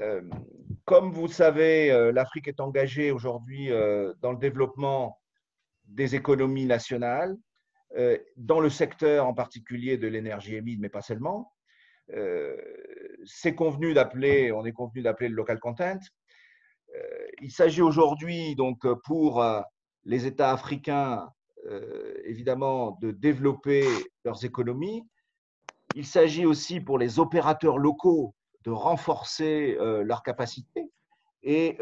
Euh, Comme vous le savez, l'Afrique est engagée aujourd'hui dans le développement des économies nationales, dans le secteur en particulier de l'énergie émide, mais pas seulement. Euh, on est convenu d'appeler le local content. Il s'agit aujourd'hui donc pour les États africains, évidemment, de développer leurs économies. Il s'agit aussi pour les opérateurs locaux de renforcer leurs capacités et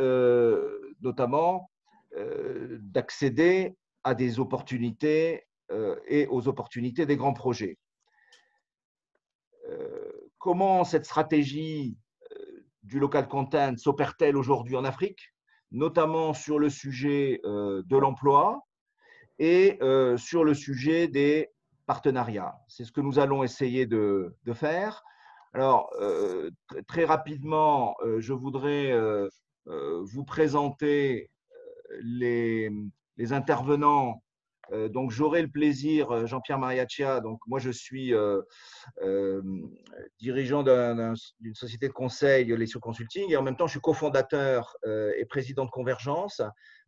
notamment d'accéder à des opportunités et aux opportunités des grands projets. Comment cette stratégie du local content s'opère-t-elle aujourd'hui en Afrique, notamment sur le sujet de l'emploi et sur le sujet des partenariats. C'est ce que nous allons essayer de faire. Alors, très rapidement, je voudrais vous présenter les, les intervenants. Donc, j'aurai le plaisir, Jean-Pierre Mariaccia, donc moi je suis dirigeant d'une société de conseil, Lessio Consulting, et en même temps je suis cofondateur et président de Convergence,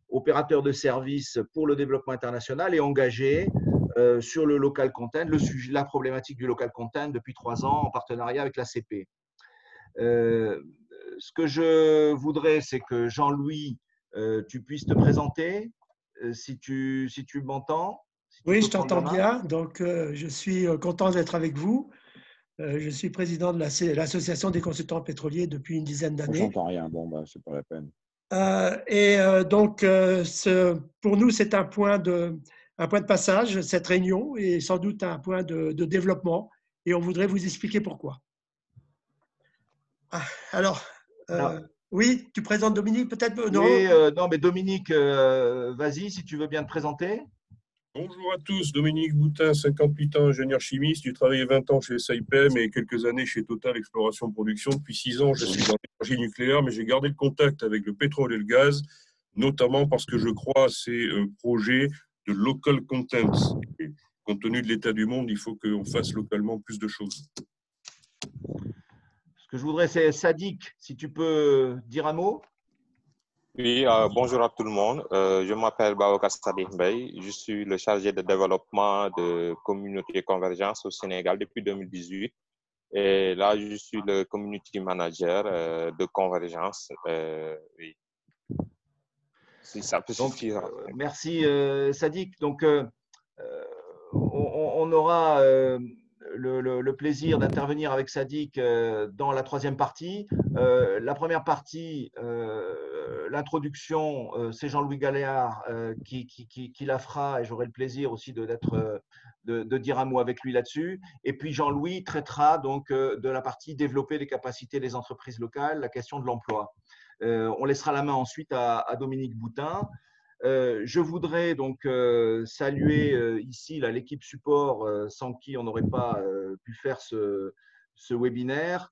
opérateur de services pour le développement international et engagé sur le local content, la problématique du local content depuis 3 ans en partenariat avec l'ACP. Ce que je voudrais, c'est que Jean-Louis, tu puisses te présenter, si tu m'entends. Si tu Oui, peux je prendre la t'entends main. bien. Donc, je suis content d'être avec vous. Je suis président de l'association des consultants pétroliers depuis une dizaine Moi, d'années. j'entends rien. Bon, bah, c'est pas la peine. Donc, pour nous, c'est un point de passage, cette réunion, et sans doute un point de développement. Et on voudrait vous expliquer pourquoi. Alors, oui, tu présentes Dominique, peut-être? Oui, non, mais Dominique, vas-y, si tu veux bien te présenter. Bonjour à tous, Dominique Boutin, 58 ans, ingénieur chimiste. J'ai travaillé 20 ans chez Saipem et quelques années chez Total Exploration Production. Depuis 6 ans, je suis dans l'énergie nucléaire, mais j'ai gardé le contact avec le pétrole et le gaz, notamment parce que je crois à ces projets de local content. Et compte tenu de l'état du monde, il faut qu'on fasse localement plus de choses. Ce que je voudrais, c'est Sadiq, si tu peux dire un mot. Oui, bonjour à tout le monde. Je m'appelle Babacar Sadiq Mbaye. Je suis le chargé de développement de Communauté Convergence au Sénégal depuis 2018. Et là, je suis le community manager de Convergence. Oui. Si ça peut suffire. Merci Sadiq. Donc, on aura le plaisir d'intervenir avec Sadiq dans la 3e partie. La première partie, l'introduction, c'est Jean-Louis Galéard qui la fera et j'aurai le plaisir aussi de dire un mot avec lui là-dessus. Et puis Jean-Louis traitera donc de la partie développer les capacités des entreprises locales, la question de l'emploi. On laissera la main ensuite à Dominique Boutin. Je voudrais donc saluer ici l'équipe support sans qui on n'aurait pas pu faire ce webinaire.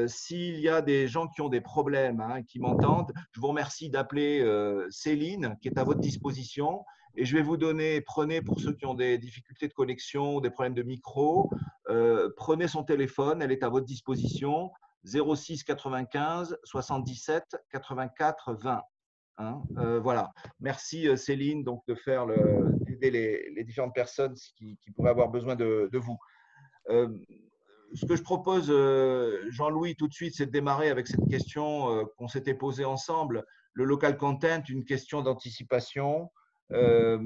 S'il y a des gens qui ont des problèmes, qui m'entendent, je vous remercie d'appeler Céline qui est à votre disposition. Et je vais vous donner, prenez pour ceux qui ont des difficultés de connexion ou des problèmes de micro, prenez son téléphone, elle est à votre disposition, 06 95 77 84 20. Voilà. Merci Céline donc d'aider les différentes personnes qui pourraient avoir besoin de vous. Ce que je propose, Jean-Louis, tout de suite, c'est de démarrer avec cette question qu'on s'était posée ensemble. Le local content, une question d'anticipation. En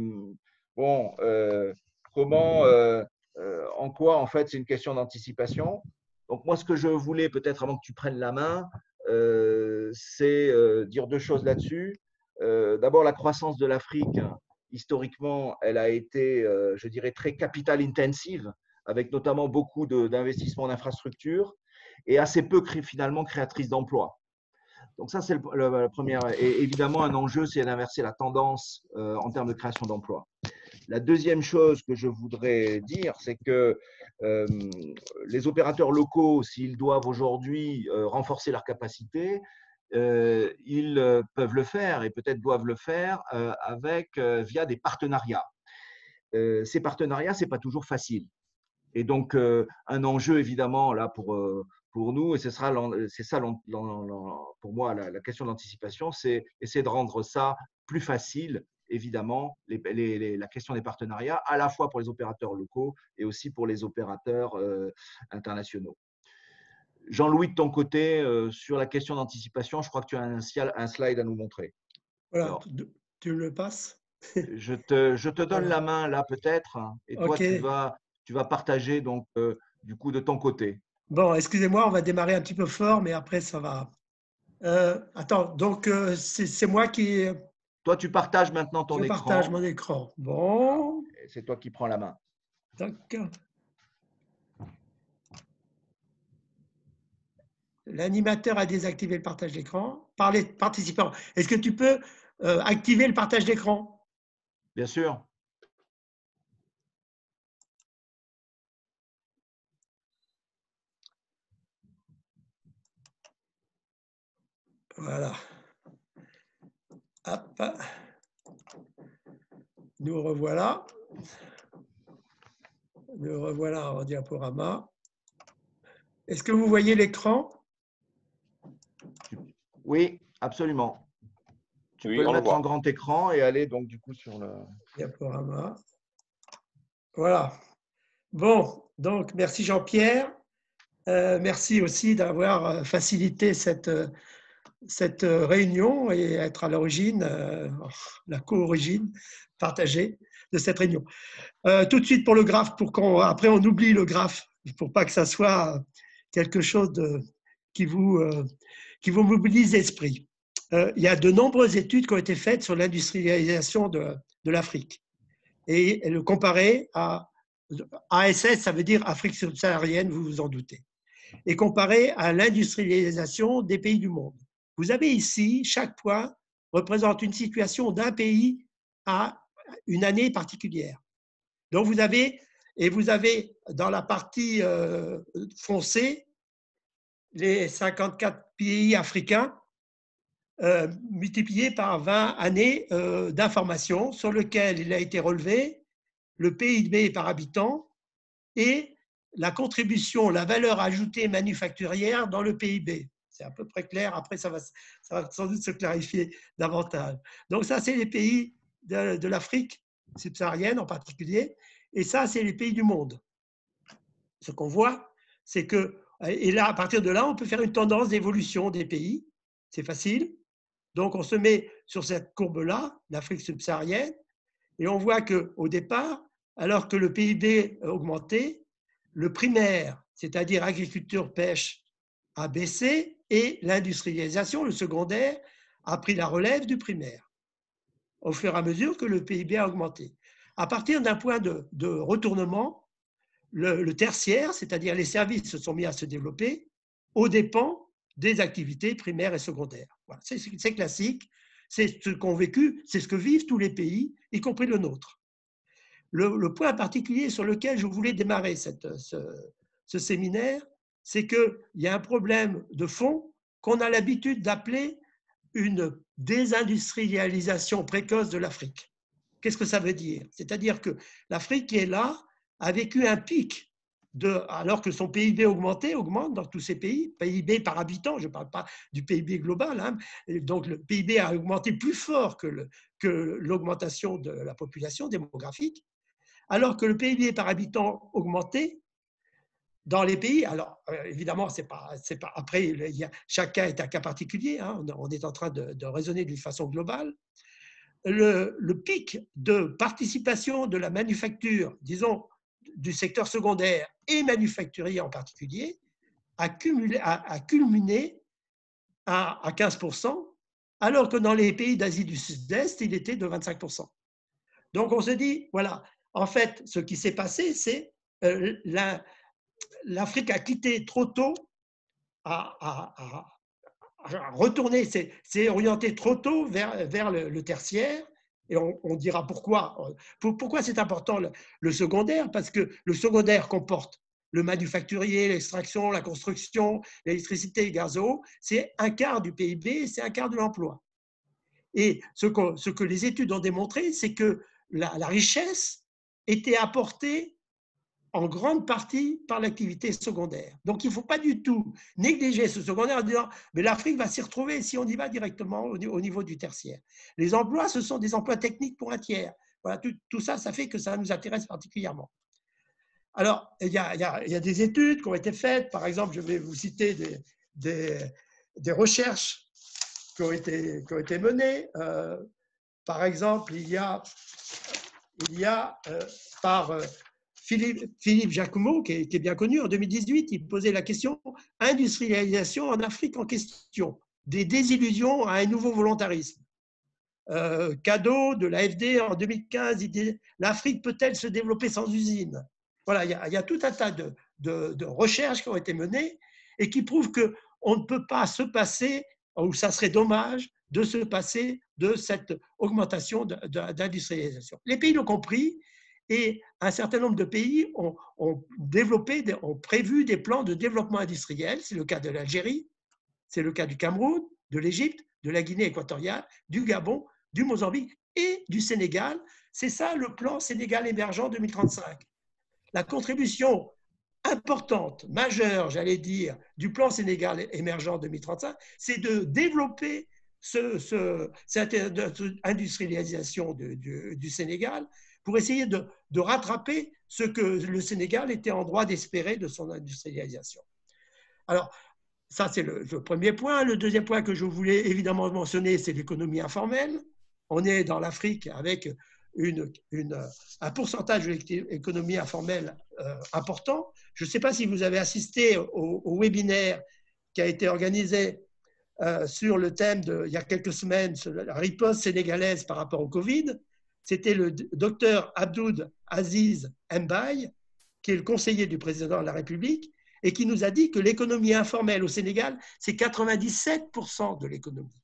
quoi en fait c'est une question d'anticipation? Donc moi, ce que je voulais peut-être avant que tu prennes la main, c'est dire 2 choses là-dessus. D'abord, la croissance de l'Afrique, historiquement, elle a été, je dirais, très capital intensive, avec notamment beaucoup d'investissements en infrastructures et assez peu finalement créatrice d'emplois. Donc ça, c'est le premier. Et évidemment, un enjeu, c'est d'inverser la tendance en termes de création d'emplois. La deuxième chose que je voudrais dire, c'est que les opérateurs locaux, s'ils doivent aujourd'hui renforcer leurs capacités, ils peuvent le faire et peut-être doivent le faire via des partenariats. Ces partenariats, ce n'est pas toujours facile. Et donc, un enjeu, évidemment, là, pour pour nous, et c'est ça pour moi la question de l'anticipation, c'est essayer de rendre ça plus facile, évidemment, la question des partenariats, à la fois pour les opérateurs locaux et aussi pour les opérateurs internationaux. Jean-Louis, de ton côté, sur la question d'anticipation, je crois que tu as un slide à nous montrer. Voilà, Alors, tu me le passes. je te donne la main là peut-être, et toi Ok. tu vas partager donc du coup de ton côté. Bon, excusez-moi, on va démarrer un petit peu fort, mais après ça va. Attends, donc c'est moi qui Toi, tu partages maintenant ton je partage écran. mon écran. Bon, Et c'est toi qui prends la main. tac. L'animateur a désactivé le partage d'écran. Par les participants, est-ce que tu peux activer le partage d'écran? Bien sûr. Voilà. Hop. Nous revoilà. Nous revoilà en diaporama. Est-ce que vous voyez l'écran? Oui, absolument. Tu Oui, peux le on le mettre en voit. grand écran et aller donc du coup sur le Diaporama. Voilà. Bon, donc merci Jean-Pierre. Merci aussi d'avoir facilité cette réunion et être à l'origine, la co-origine partagée de cette réunion. Tout de suite pour le graphe, après on oublie le graphe, pour pas que ça soit quelque chose qui vous mobilise l'esprit. Il y a de nombreuses études qui ont été faites sur l'industrialisation de l'Afrique et le comparer à ASS, ça veut dire Afrique subsaharienne, vous vous en doutez, et comparer à l'industrialisation des pays du monde. Vous avez ici, chaque point représente une situation d'un pays à une année particulière. Donc vous avez dans la partie foncée les 54 pays africains multipliés par 20 années d'informations sur lesquelles il a été relevé le PIB par habitant et la contribution, la valeur ajoutée manufacturière dans le PIB. C'est à peu près clair. Après, ça va sans doute se clarifier davantage. Donc ça, c'est les pays de l'Afrique subsaharienne en particulier. Et ça, c'est les pays du monde. Ce qu'on voit, c'est que, et là, à partir de là, on peut faire une tendance d'évolution des pays. C'est facile. Donc, on se met sur cette courbe-là, l'Afrique subsaharienne, et on voit qu'au départ, alors que le PIB a augmenté, le primaire, c'est-à-dire agriculture, pêche, a baissé et l'industrialisation, le secondaire, a pris la relève du primaire au fur et à mesure que le PIB a augmenté. À partir d'un point de retournement, le tertiaire, c'est-à-dire les services, se sont mis à se développer aux dépens des activités primaires et secondaires. Voilà, c'est classique, c'est ce qu'ont vécu, c'est ce que vivent tous les pays, y compris le nôtre. Le point particulier sur lequel je voulais démarrer ce séminaire, c'est qu'il y a un problème de fond qu'on a l'habitude d'appeler une désindustrialisation précoce de l'Afrique. Qu'est-ce que ça veut dire? C'est-à-dire que l'Afrique qui est là a vécu un pic, alors que son PIB augmente dans tous ces pays, PIB par habitant, je ne parle pas du PIB global, hein, donc le PIB a augmenté plus fort que l'augmentation de la population démographique, alors que le PIB par habitant augmentait dans les pays. Alors, évidemment, c'est pas, après, chaque cas est un cas particulier, hein, on est en train de raisonner d'une façon globale. Le pic de participation de la manufacture, disons, du secteur secondaire et manufacturier en particulier, a culminé à 15%, alors que dans les pays d'Asie du Sud-Est, il était de 25%. Donc, on se dit, voilà, en fait, ce qui s'est passé, c'est l'Afrique a quitté trop tôt, a retourné, s'est orienté trop tôt vers le tertiaire. Et on dira pourquoi. Pourquoi c'est important le secondaire? Parce que le secondaire comporte le manufacturier, l'extraction, la construction, l'électricité, le gazo. C'est un quart du PIB, c'est un quart de l'emploi. Et ce que les études ont démontré, c'est que la richesse était apportée en grande partie par l'activité secondaire. Donc, il ne faut pas du tout négliger ce secondaire en disant mais l'Afrique va s'y retrouver si on y va directement au niveau du tertiaire. Les emplois, ce sont des emplois techniques pour un tiers. Voilà, tout ça, ça fait que ça nous intéresse particulièrement. Alors, il y a des études qui ont été faites. Par exemple, je vais vous citer des recherches qui ont été menées. Par exemple, il y a par Philippe Jacquemot, qui est bien connu, en 2018, il posait la question « Industrialisation en Afrique en question, des désillusions à un nouveau volontarisme ». Cadeau de l'AFD en 2015, il dit « L'Afrique peut-elle se développer sans usine ?» Voilà, il y a tout un tas de recherches qui ont été menées et qui prouvent qu'on ne peut pas se passer, ou ça serait dommage, de se passer de cette augmentation d'industrialisation. Les pays l'ont compris et un certain nombre de pays ont prévu des plans de développement industriel. C'est le cas de l'Algérie, c'est le cas du Cameroun, de l'Égypte, de la Guinée équatoriale, du Gabon, du Mozambique et du Sénégal. C'est ça le plan Sénégal émergent 2035. La contribution importante, majeure, j'allais dire, du plan Sénégal émergent 2035, c'est de développer cette industrialisation du Sénégal pour essayer de rattraper ce que le Sénégal était en droit d'espérer de son industrialisation. Alors, ça, c'est le premier point. Le deuxième point que je voulais évidemment mentionner, c'est l'économie informelle. On est dans l'Afrique avec un pourcentage de l'économie informelle important. Je ne sais pas si vous avez assisté au webinaire qui a été organisé sur le thème il y a quelques semaines, sur la riposte sénégalaise par rapport au Covid. C'était le docteur Abdoud Aziz Mbaye, qui est le conseiller du président de la République, et qui nous a dit que l'économie informelle au Sénégal, c'est 97% de l'économie.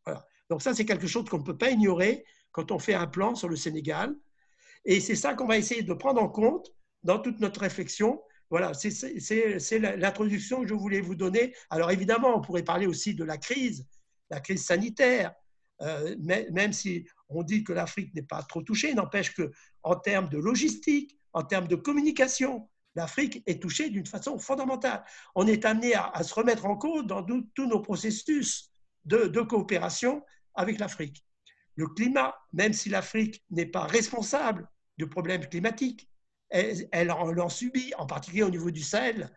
Voilà. Donc ça, c'est quelque chose qu'on ne peut pas ignorer quand on fait un plan sur le Sénégal. Et c'est ça qu'on va essayer de prendre en compte dans toute notre réflexion. Voilà, c'est l'introduction que je voulais vous donner. Alors évidemment, on pourrait parler aussi de la crise sanitaire, même si on dit que l'Afrique n'est pas trop touchée, n'empêche qu'en termes de logistique, en termes de communication, l'Afrique est touchée d'une façon fondamentale. On est amené à se remettre en cause dans tous nos processus de coopération avec l'Afrique. Le climat, même si l'Afrique n'est pas responsable du problème climatique, elle en subit, en particulier au niveau du Sahel.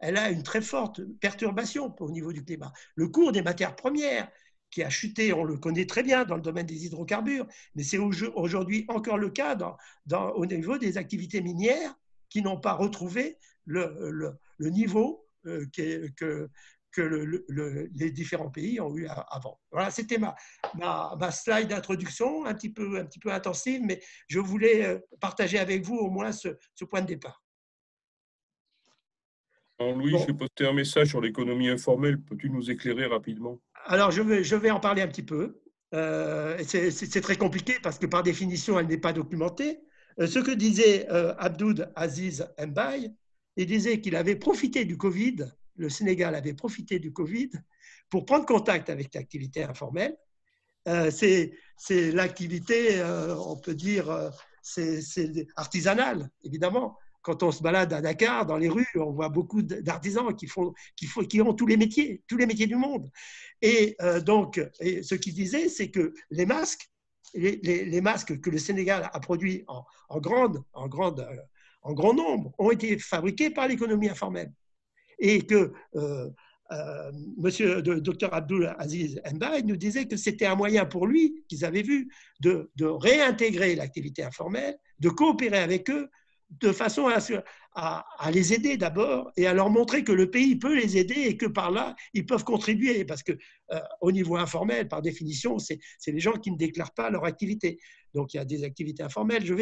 Elle a une très forte perturbation au niveau du climat. Le cours des matières premières, qui a chuté, on le connaît très bien dans le domaine des hydrocarbures, mais c'est aujourd'hui encore le cas au niveau des activités minières qui n'ont pas retrouvé le niveau que les différents pays ont eu avant. Voilà, c'était ma slide d'introduction, un petit peu intensive, mais je voulais partager avec vous au moins ce point de départ. Alors Louis, j'ai posté un message sur l'économie informelle. Peux-tu nous éclairer rapidement? Alors, je vais en parler un petit peu. C'est très compliqué parce que par définition, elle n'est pas documentée. Ce que disait Abdoud Aziz Mbaye, il disait qu'il avait profité du Covid, le Sénégal avait profité du Covid pour prendre contact avec l'activité informelle. C'est l'activité, on peut dire, c'est artisanale, évidemment. Quand on se balade à Dakar, dans les rues, on voit beaucoup d'artisans qui ont tous les métiers du monde. Et donc, ce qu'il disait, c'est que les masques, les masques que le Sénégal a produits en grand nombre ont été fabriqués par l'économie informelle. Et que Dr Abdoud Aziz Mbaye nous disait que c'était un moyen pour lui, qu'ils avaient vu, de réintégrer l'activité informelle, de coopérer avec eux, de façon à les aider d'abord et à leur montrer que le pays peut les aider et que par là, ils peuvent contribuer. Parce qu'au niveau informel, par définition, c'est les gens qui ne déclarent pas leur activité. Donc, il y a des activités informelles. Je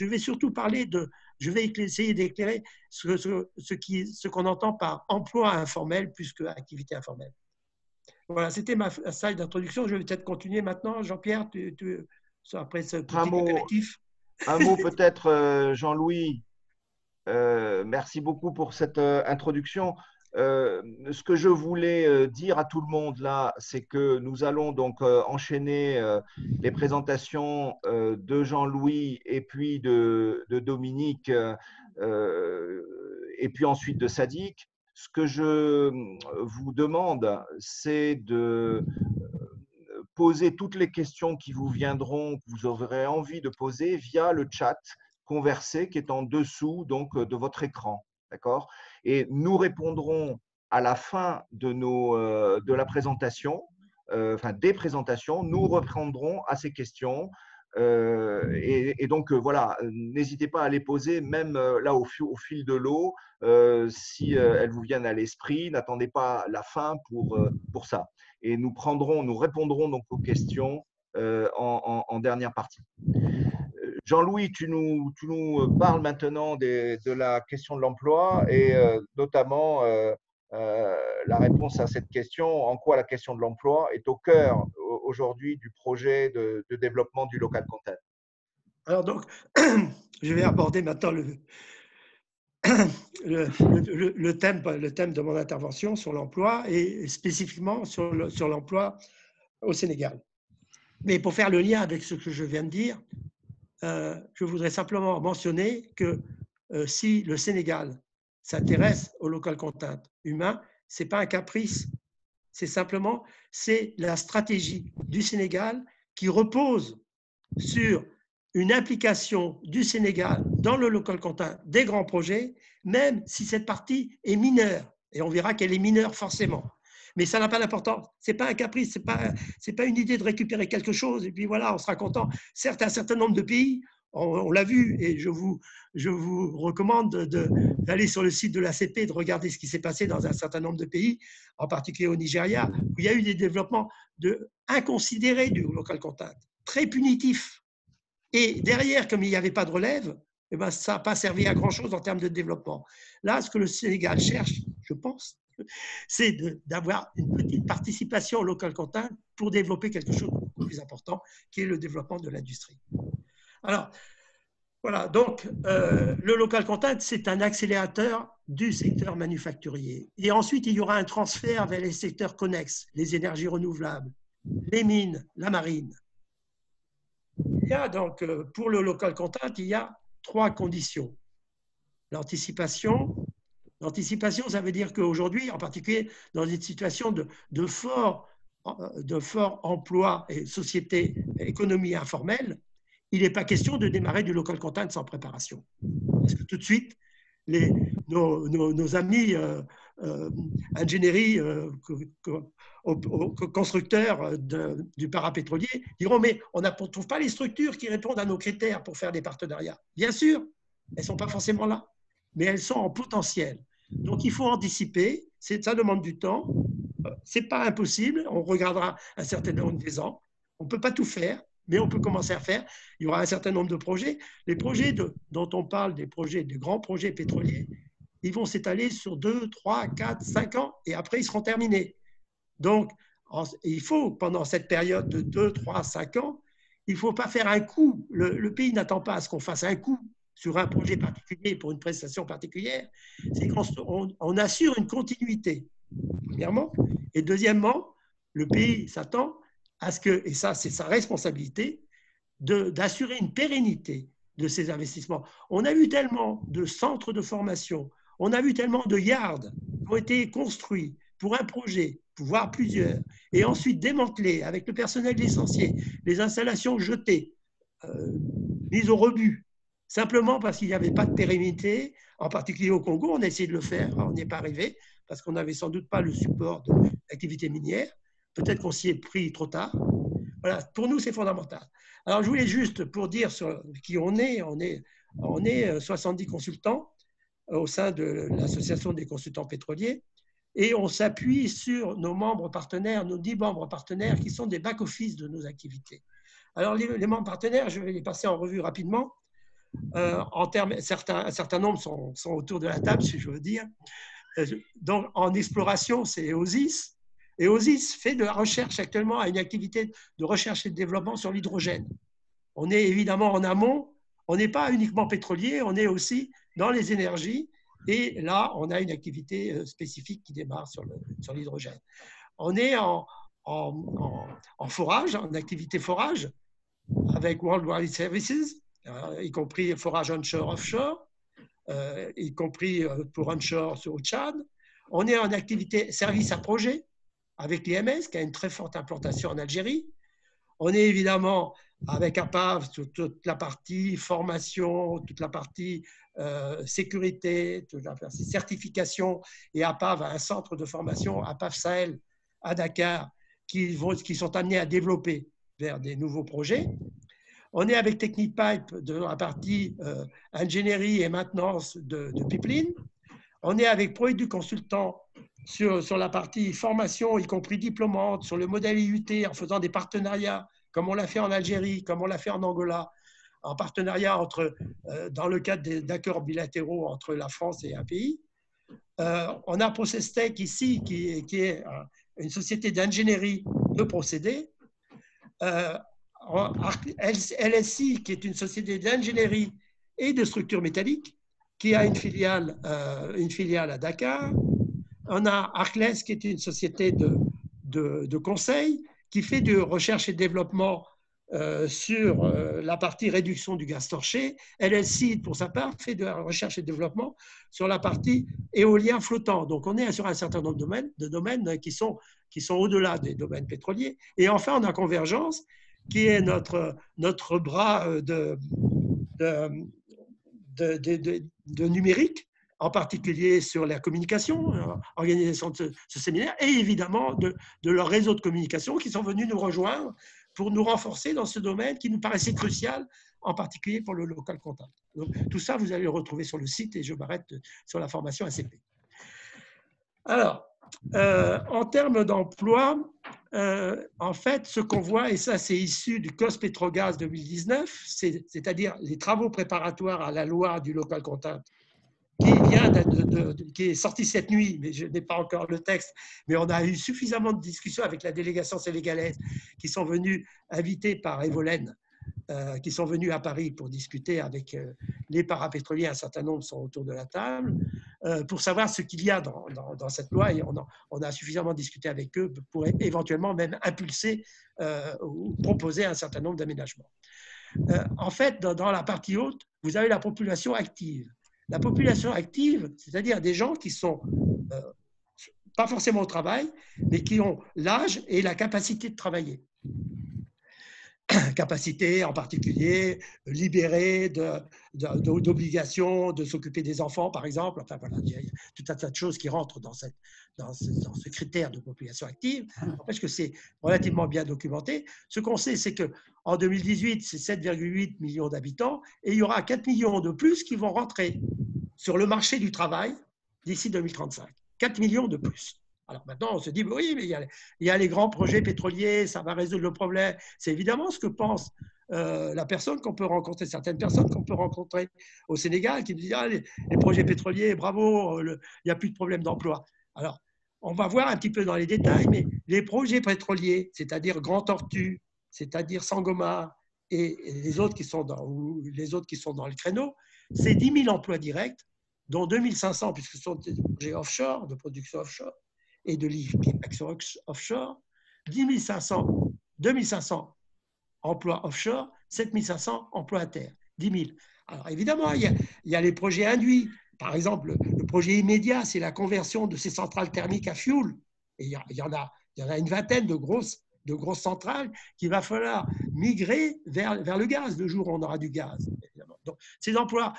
vais surtout je vais essayer d'éclairer ce qu'on entend par emploi informel plus qu'activité informelle. Voilà, c'était ma slide d'introduction. Je vais peut-être continuer maintenant. Jean-Pierre, après ce petit collectif. Un mot peut-être, Jean-Louis. Merci beaucoup pour cette introduction. Ce que je voulais dire à tout le monde là, c'est que nous allons donc enchaîner les présentations de Jean-Louis et puis de Dominique et puis ensuite de Sadiq. Ce que je vous demande, c'est de poser toutes les questions qui vous viendront, que vous aurez envie de poser via le chat conversé qui est en dessous donc, de votre écran. D'accord? Et nous répondrons à la fin de la présentation, enfin des présentations, nous reprendrons à ces questions. Et donc, voilà, n'hésitez pas à les poser, même là au fil de l'eau, si elles vous viennent à l'esprit. N'attendez pas la fin pour ça. Et nous répondrons donc aux questions en dernière partie. Jean-Louis, tu nous parles maintenant de la question de l'emploi et notamment la réponse à cette question, en quoi la question de l'emploi est au cœur aujourd'hui du projet de développement du local content. Alors donc, je vais aborder maintenant le thème de mon intervention sur l'emploi et spécifiquement sur l'emploi au Sénégal. Mais pour faire le lien avec ce que je viens de dire, je voudrais simplement mentionner que si le Sénégal s'intéresse au local content humain, ce n'est pas un caprice, c'est la stratégie du Sénégal qui repose sur une implication du Sénégal dans le local content des grands projets, même si cette partie est mineure. Et on verra qu'elle est mineure forcément. Mais ça n'a pas d'importance. Ce n'est pas un caprice, ce n'est pas une idée de récupérer quelque chose et puis voilà, on sera content. Certes, un certain nombre de pays, on l'a vu, et je vous recommande d'aller sur le site de l'ACP et de regarder ce qui s'est passé dans un certain nombre de pays, en particulier au Nigeria, où il y a eu des développements inconsidérés du local content, très punitifs. Et derrière, comme il n'y avait pas de relève, eh ben, ça n'a pas servi à grand-chose en termes de développement. Là, ce que le Sénégal cherche, je pense, c'est d'avoir une petite participation au local content pour développer quelque chose de beaucoup plus important, qui est le développement de l'industrie. Alors, voilà, donc le local content, c'est un accélérateur du secteur manufacturier. Et ensuite, il y aura un transfert vers les secteurs connexes, les énergies renouvelables, les mines, la marine. Il y a donc, pour le local content, il y a 3 conditions. L'anticipation. L'anticipation, ça veut dire qu'aujourd'hui, en particulier dans une situation de fort emploi et société, économie informelle, il n'est pas question de démarrer du local content sans préparation. Parce que tout de suite, nos amis ingénierie, constructeurs du parapétrolier diront mais on ne trouve pas les structures qui répondent à nos critères pour faire des partenariats. Bien sûr, elles ne sont pas forcément là, mais elles sont en potentiel. Donc il faut anticiper, ça demande du temps, ce n'est pas impossible, on regardera un certain nombre des ans, on ne peut pas tout faire, mais on peut commencer à faire. Il y aura un certain nombre de projets. Les projets dont on parle, des grands projets pétroliers, ils vont s'étaler sur 2, 3, 4, 5 ans et après ils seront terminés. Donc, il faut, pendant cette période de 2, 3, 5 ans, il ne faut pas faire un coup. Le pays n'attend pas à ce qu'on fasse un coup sur un projet particulier pour une prestation particulière. C'est qu'on assure une continuité, premièrement. Et deuxièmement, le pays s'attend à ce que, et ça c'est sa responsabilité, d'assurer une pérennité de ces investissements. On a vu tellement de centres de formation, on a vu tellement de yards qui ont été construits pour un projet, voire plusieurs, et ensuite démantelés avec le personnel licencié, les installations jetées, mises au rebut, simplement parce qu'il n'y avait pas de pérennité, en particulier au Congo. On a essayé de le faire, on n'y est pas arrivé, parce qu'on n'avait sans doute pas le support de l'activité minière. Peut-être qu'on s'y est pris trop tard. Voilà, pour nous, c'est fondamental. Alors, je voulais juste, pour dire sur qui on est 70 consultants au sein de l'Association des consultants pétroliers, et on s'appuie sur nos membres partenaires, nos 10 membres partenaires qui sont des back-office de nos activités. Alors, les membres partenaires, je vais les passer en revue rapidement. Un certain nombre sont autour de la table, si je veux dire. Donc, en exploration, c'est EOSIS. Et EOSIS fait de la recherche actuellement, à une activité de recherche et de développement sur l'hydrogène. On est évidemment en amont, on n'est pas uniquement pétrolier, on est aussi dans les énergies, Et là, on a une activité spécifique qui démarre sur l'hydrogène. On est en forage, en activité forage, avec Worldwide Services, y compris forage onshore, offshore, y compris pour onshore sur le Tchad. On est en activité service à projet avec l'IMS, qui a une très forte implantation en Algérie. On est évidemment avec APAV sur toute la partie formation, toute la partie sécurité, toute la partie certification. Et APAV a un centre de formation, APAV Sahel, à Dakar, qui sont amenés à développer vers des nouveaux projets. On est avec Technipipe de la partie ingénierie et maintenance de pipeline. On est avec Proedu Consultant sur la partie formation, y compris diplômante, sur le modèle IUT, en faisant des partenariats, comme on l'a fait en Algérie, comme on l'a fait en Angola, en partenariat dans le cadre d'accords bilatéraux entre la France et un pays. On a Procestec ici, qui est une société d'ingénierie de procédés. LSI, qui est une société d'ingénierie et de structures métalliques, qui a une filiale à Dakar. On a Arcles, qui est une société de conseil, qui fait de recherche et développement sur la partie réduction du gaz torché. LSI, pour sa part, fait de la recherche et développement sur la partie éolien flottant. Donc, on est sur un certain nombre de domaines qui sont au-delà des domaines pétroliers. Et enfin, on a Convergence, qui est notre bras de numérique, en particulier sur la communication, organisation de ce séminaire, et évidemment de leur réseau de communication qui sont venus nous rejoindre pour nous renforcer dans ce domaine qui nous paraissait crucial, en particulier pour le local comptable. Donc, tout ça, vous allez le retrouver sur le site et je m'arrête sur la formation ACP. Alors, en termes d'emploi, en fait, ce qu'on voit, et ça c'est issu du COS Pétrogaz 2019, c'est-à-dire les travaux préparatoires à la loi du local comptable, qui est sorti cette nuit, mais je n'ai pas encore le texte, mais on a eu suffisamment de discussions avec la délégation sénégalaise qui sont venus, invités par Evolène, qui sont venus à Paris pour discuter avec les parapétroliers, un certain nombre sont autour de la table, pour savoir ce qu'il y a dans cette loi, et on a suffisamment discuté avec eux pour éventuellement même impulser ou proposer un certain nombre d'aménagements. En fait, dans la partie haute, vous avez la population active. La population active, c'est-à-dire des gens qui sont pas forcément au travail, mais qui ont l'âge et la capacité de travailler. Capacité en particulier libérée d'obligations de s'occuper des enfants, par exemple. Enfin, voilà, il y a tout un tas de choses qui rentrent dans ce critère de population active, parce que c'est relativement bien documenté. Ce qu'on sait, c'est qu'en 2018, c'est 7,8 millions d'habitants et il y aura 4 millions de plus qui vont rentrer sur le marché du travail d'ici 2035. 4 millions de plus. Alors maintenant, on se dit, oui, mais il y a les grands projets pétroliers, ça va résoudre le problème. C'est évidemment ce que pense la personne qu'on peut rencontrer, certaines personnes qu'on peut rencontrer au Sénégal, qui disent, ah, les projets pétroliers, bravo, il n'y a plus de problème d'emploi. Alors, on va voir un petit peu dans les détails, mais les projets pétroliers, c'est-à-dire Grand Tortue, c'est-à-dire Sangomar et les autres qui sont dans le créneau, c'est 10 000 emplois directs, dont 2 500, puisque ce sont des projets offshore, de production offshore, et de liquéfaction offshore, 2 500 emplois offshore, 7 500 emplois à terre, 10 000. Alors évidemment, il y a les projets induits. Par exemple, le projet immédiat, c'est la conversion de ces centrales thermiques à fuel. Et il y en a une vingtaine de grosses centrales qu'il va falloir migrer vers le gaz, le jour où on aura du gaz. Évidemment. Donc, ces emplois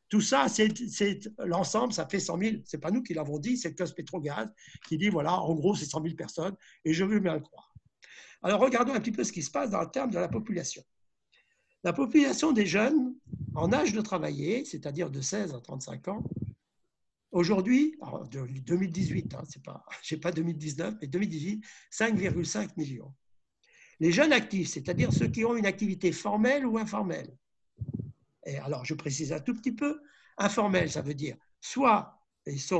tout ça, c'est l'ensemble, ça fait 100 000. Ce n'est pas nous qui l'avons dit, c'est le COS Pétrogaz qui dit, voilà, en gros, c'est 100 000 personnes, et je veux bien le croire. Alors, regardons un petit peu ce qui se passe dans le terme de la population. La population des jeunes en âge de travailler, c'est-à-dire de 16 à 35 ans, aujourd'hui, 2018, hein, je n'ai pas 2019, mais 2018, 5,5 millions. Les jeunes actifs, c'est-à-dire ceux qui ont une activité formelle ou informelle. Et alors, je précise un tout petit peu, informel, ça veut dire soit ils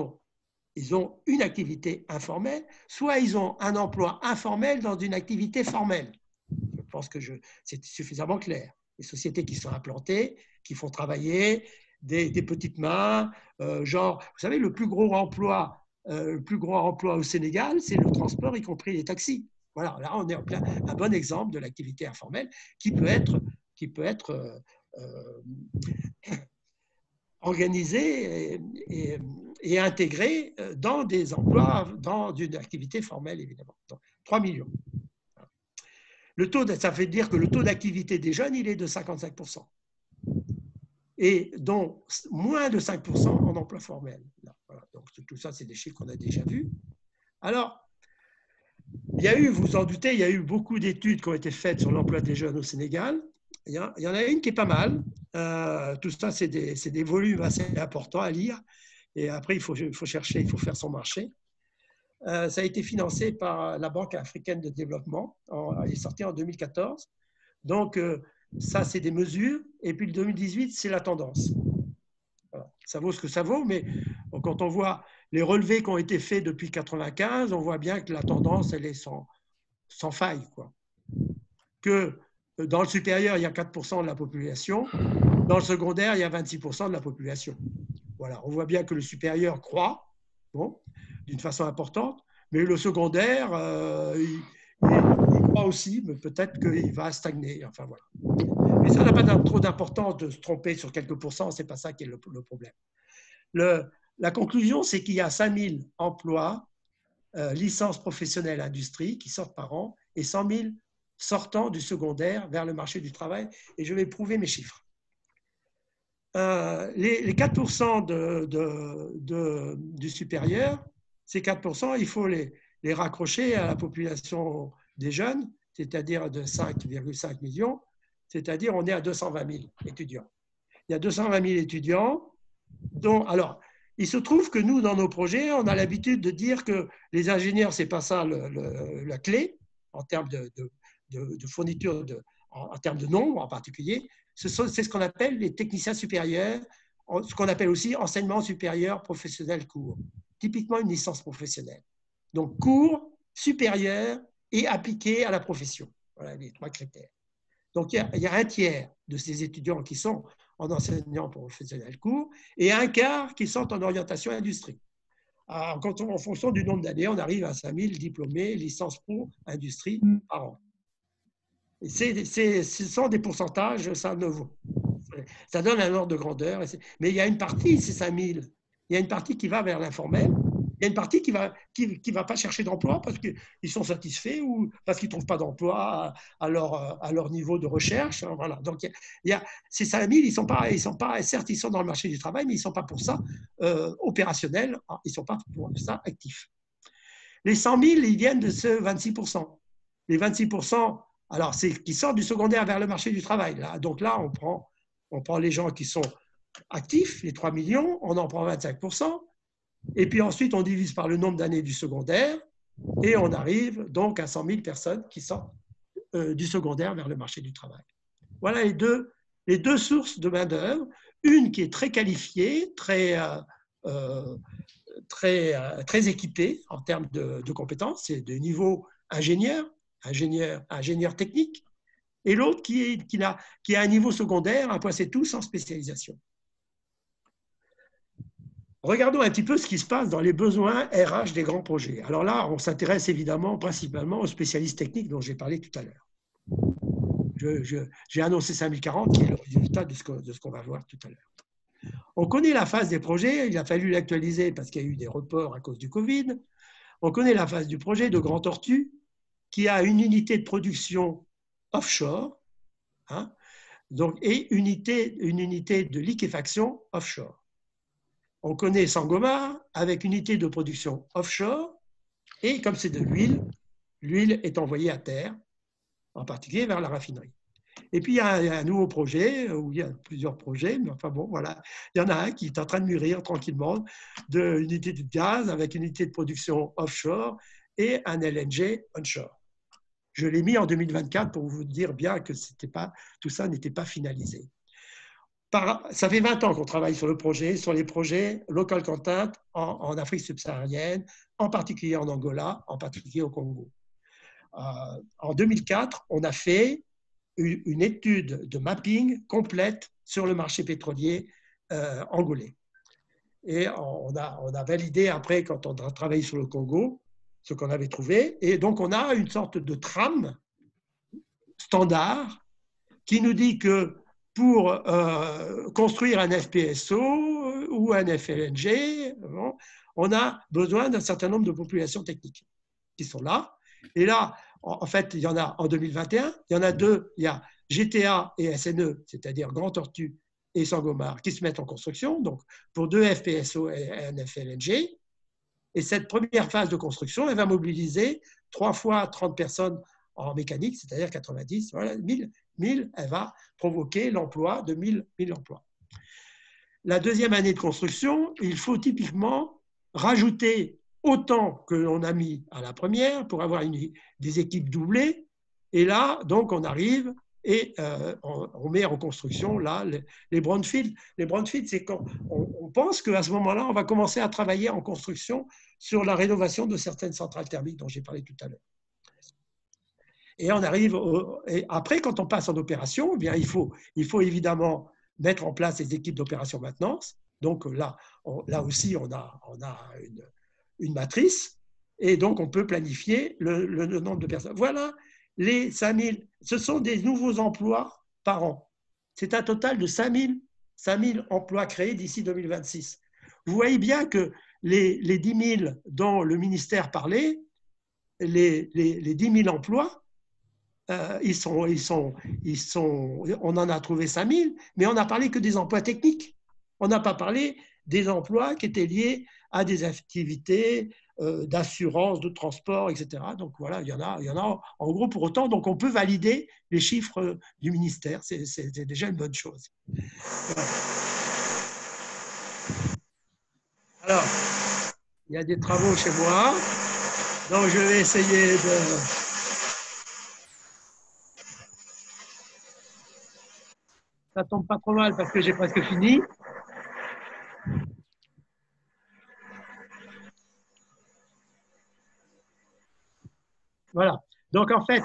ont une activité informelle, soit ils ont un emploi informel dans une activité formelle. Je pense que c'est suffisamment clair. Les sociétés qui sont implantées, qui font travailler des petites mains, genre, vous savez, le plus gros emploi au Sénégal, c'est le transport, y compris les taxis. Voilà, là, on est en plein un bon exemple de l'activité informelle qui peut être organisée et intégrée dans des emplois, dans une activité formelle, évidemment. Donc, 3 millions. Ça veut dire que le taux d'activité des jeunes, il est de 55%. Et dont moins de 5% en emploi formel. Voilà. Donc, tout ça, c'est des chiffres qu'on a déjà vus. Alors, il y a eu, vous vous en doutez, il y a eu beaucoup d'études qui ont été faites sur l'emploi des jeunes au Sénégal. Il y en a une qui est pas mal. Tout ça, c'est des volumes assez importants à lire. Et après, il faut chercher, il faut faire son marché. Ça a été financé par la Banque africaine de développement. Elle est sortie en 2014. Donc, ça, c'est des mesures. Et puis, le 2018, c'est la tendance. Voilà. Ça vaut ce que ça vaut, mais quand on voit les relevés qui ont été faits depuis 1995, on voit bien que la tendance, elle est sans faille, quoi. Que dans le supérieur, il y a 4% de la population. Dans le secondaire, il y a 26% de la population. Voilà. On voit bien que le supérieur croît, bon, d'une façon importante, mais le secondaire, il croît aussi, mais peut-être qu'il va stagner. Enfin, voilà. Mais ça n'a pas trop d'importance de se tromper sur quelques pourcents, ce n'est pas ça qui est le problème. La conclusion, c'est qu'il y a 5000 emplois, licences professionnelles industrie, qui sortent par an, et 100 000 sortant du secondaire vers le marché du travail, et je vais prouver mes chiffres. Les 4% du supérieur, ces 4%, il faut les raccrocher à la population des jeunes, c'est-à-dire de 5,5 millions, c'est-à-dire on est à 220 000 étudiants. Il y a 220 000 étudiants dont, alors, il se trouve que nous, dans nos projets, on a l'habitude de dire que les ingénieurs, ce n'est pas ça la clé en termes de fourniture, en termes de nombre en particulier. C'est ce qu'on appelle les techniciens supérieurs, ce qu'on appelle aussi enseignement supérieur professionnel court, typiquement une licence professionnelle. Donc, court, supérieur et appliqué à la profession. Voilà les 3 critères. Donc, il y a un tiers de ces étudiants qui sont en enseignement professionnel court et un quart qui sont en orientation industrie. Alors, en fonction du nombre d'années, on arrive à 5000 diplômés, licence pro, industrie par an. Et ce sont des pourcentages, ça donne un ordre de grandeur. Mais il y a une partie, ces 5000, il y a une partie qui va vers l'informel. Il y a une partie qui va pas chercher d'emploi parce qu'ils sont satisfaits ou parce qu'ils ne trouvent pas d'emploi à leur niveau de recherche. Voilà. Donc, ces 5000, ils sont pas, certes, ils sont dans le marché du travail, mais ils ne sont pas pour ça opérationnels, ils ne sont pas pour ça actifs. Les 100 000, ils viennent de ce 26%. Les 26%, alors, c'est qui sortent du secondaire vers le marché du travail. Là. Donc là, on prend les gens qui sont actifs, les 3 millions, on en prend 25%. Et puis ensuite, on divise par le nombre d'années du secondaire et on arrive donc à 100 000 personnes qui sortent du secondaire vers le marché du travail. Voilà les deux sources de main-d'œuvre. Une qui est très qualifiée, très équipée en termes de compétences, c'est de niveau ingénieur technique, et l'autre qui a un niveau secondaire, un point c'est tout, sans spécialisation. Regardons un petit peu ce qui se passe dans les besoins RH des grands projets. Alors là, on s'intéresse évidemment principalement aux spécialistes techniques dont j'ai parlé tout à l'heure. J'ai annoncé 5040 qui est le résultat de ce qu'on va voir tout à l'heure. On connaît la phase des projets, il a fallu l'actualiser parce qu'il y a eu des reports à cause du Covid. On connaît la phase du projet de Grand Tortue qui a une unité de production offshore donc, et une unité de liquéfaction offshore. On connaît Sangomar avec une unité de production offshore et comme c'est de l'huile, l'huile est envoyée à terre, en particulier vers la raffinerie. Et puis il y a un nouveau projet, où il y a plusieurs projets, mais enfin bon, voilà. Il y en a un qui est en train de mûrir tranquillement, d'une unité de gaz avec une unité de production offshore et un LNG onshore. Je l'ai mis en 2024 pour vous dire bien que tout ça n'était pas finalisé. Ça fait 20 ans qu'on travaille sur les projets local content en Afrique subsaharienne, en particulier en Angola, en particulier au Congo. En 2004, on a fait une étude de mapping complète sur le marché pétrolier angolais. Et on a validé après, quand on a travaillé sur le Congo, ce qu'on avait trouvé. Et donc, on a une sorte de trame standard qui nous dit que pour construire un FPSO ou un FLNG, on a besoin d'un certain nombre de populations techniques qui sont là. Et là, en fait, il y en a en 2021, il y en a deux, il y a GTA et SNE, c'est-à-dire Grand Tortue et Sangomar, qui se mettent en construction, donc pour 2 FPSO et un FLNG. Et cette première phase de construction, elle va mobiliser 3 fois 30 personnes en mécanique, c'est-à-dire 90, voilà, 1000, elle va provoquer l'emploi de 1000 emplois. La deuxième année de construction, il faut typiquement rajouter autant que l'on a mis à la première pour avoir des équipes doublées. Et là, donc, on arrive et on met en construction là, les brownfields. Les brownfields, c'est quand on pense qu'à ce moment-là, on va commencer à travailler en construction sur la rénovation de certaines centrales thermiques dont j'ai parlé tout à l'heure. Et on arrive, et après, quand on passe en opération, eh bien, il faut évidemment mettre en place les équipes d'opération maintenance. Donc là aussi, on a une matrice, et donc on peut planifier le nombre de personnes. Voilà, les 5000, ce sont des nouveaux emplois par an. C'est un total de 5000 emplois créés d'ici 2026. Vous voyez bien que les 10 000 dont le ministère parlait, les 10 000 emplois, on en a trouvé 5000, mais on n'a parlé que des emplois techniques. On n'a pas parlé des emplois qui étaient liés à des activités d'assurance, de transport, etc. Donc voilà, il y en a en gros pour autant. Donc on peut valider les chiffres du ministère. C'est déjà une bonne chose. Voilà. Alors, il y a des travaux chez moi. Donc je vais essayer de... Ça tombe pas trop mal parce que j'ai presque fini. Voilà. Donc, en fait,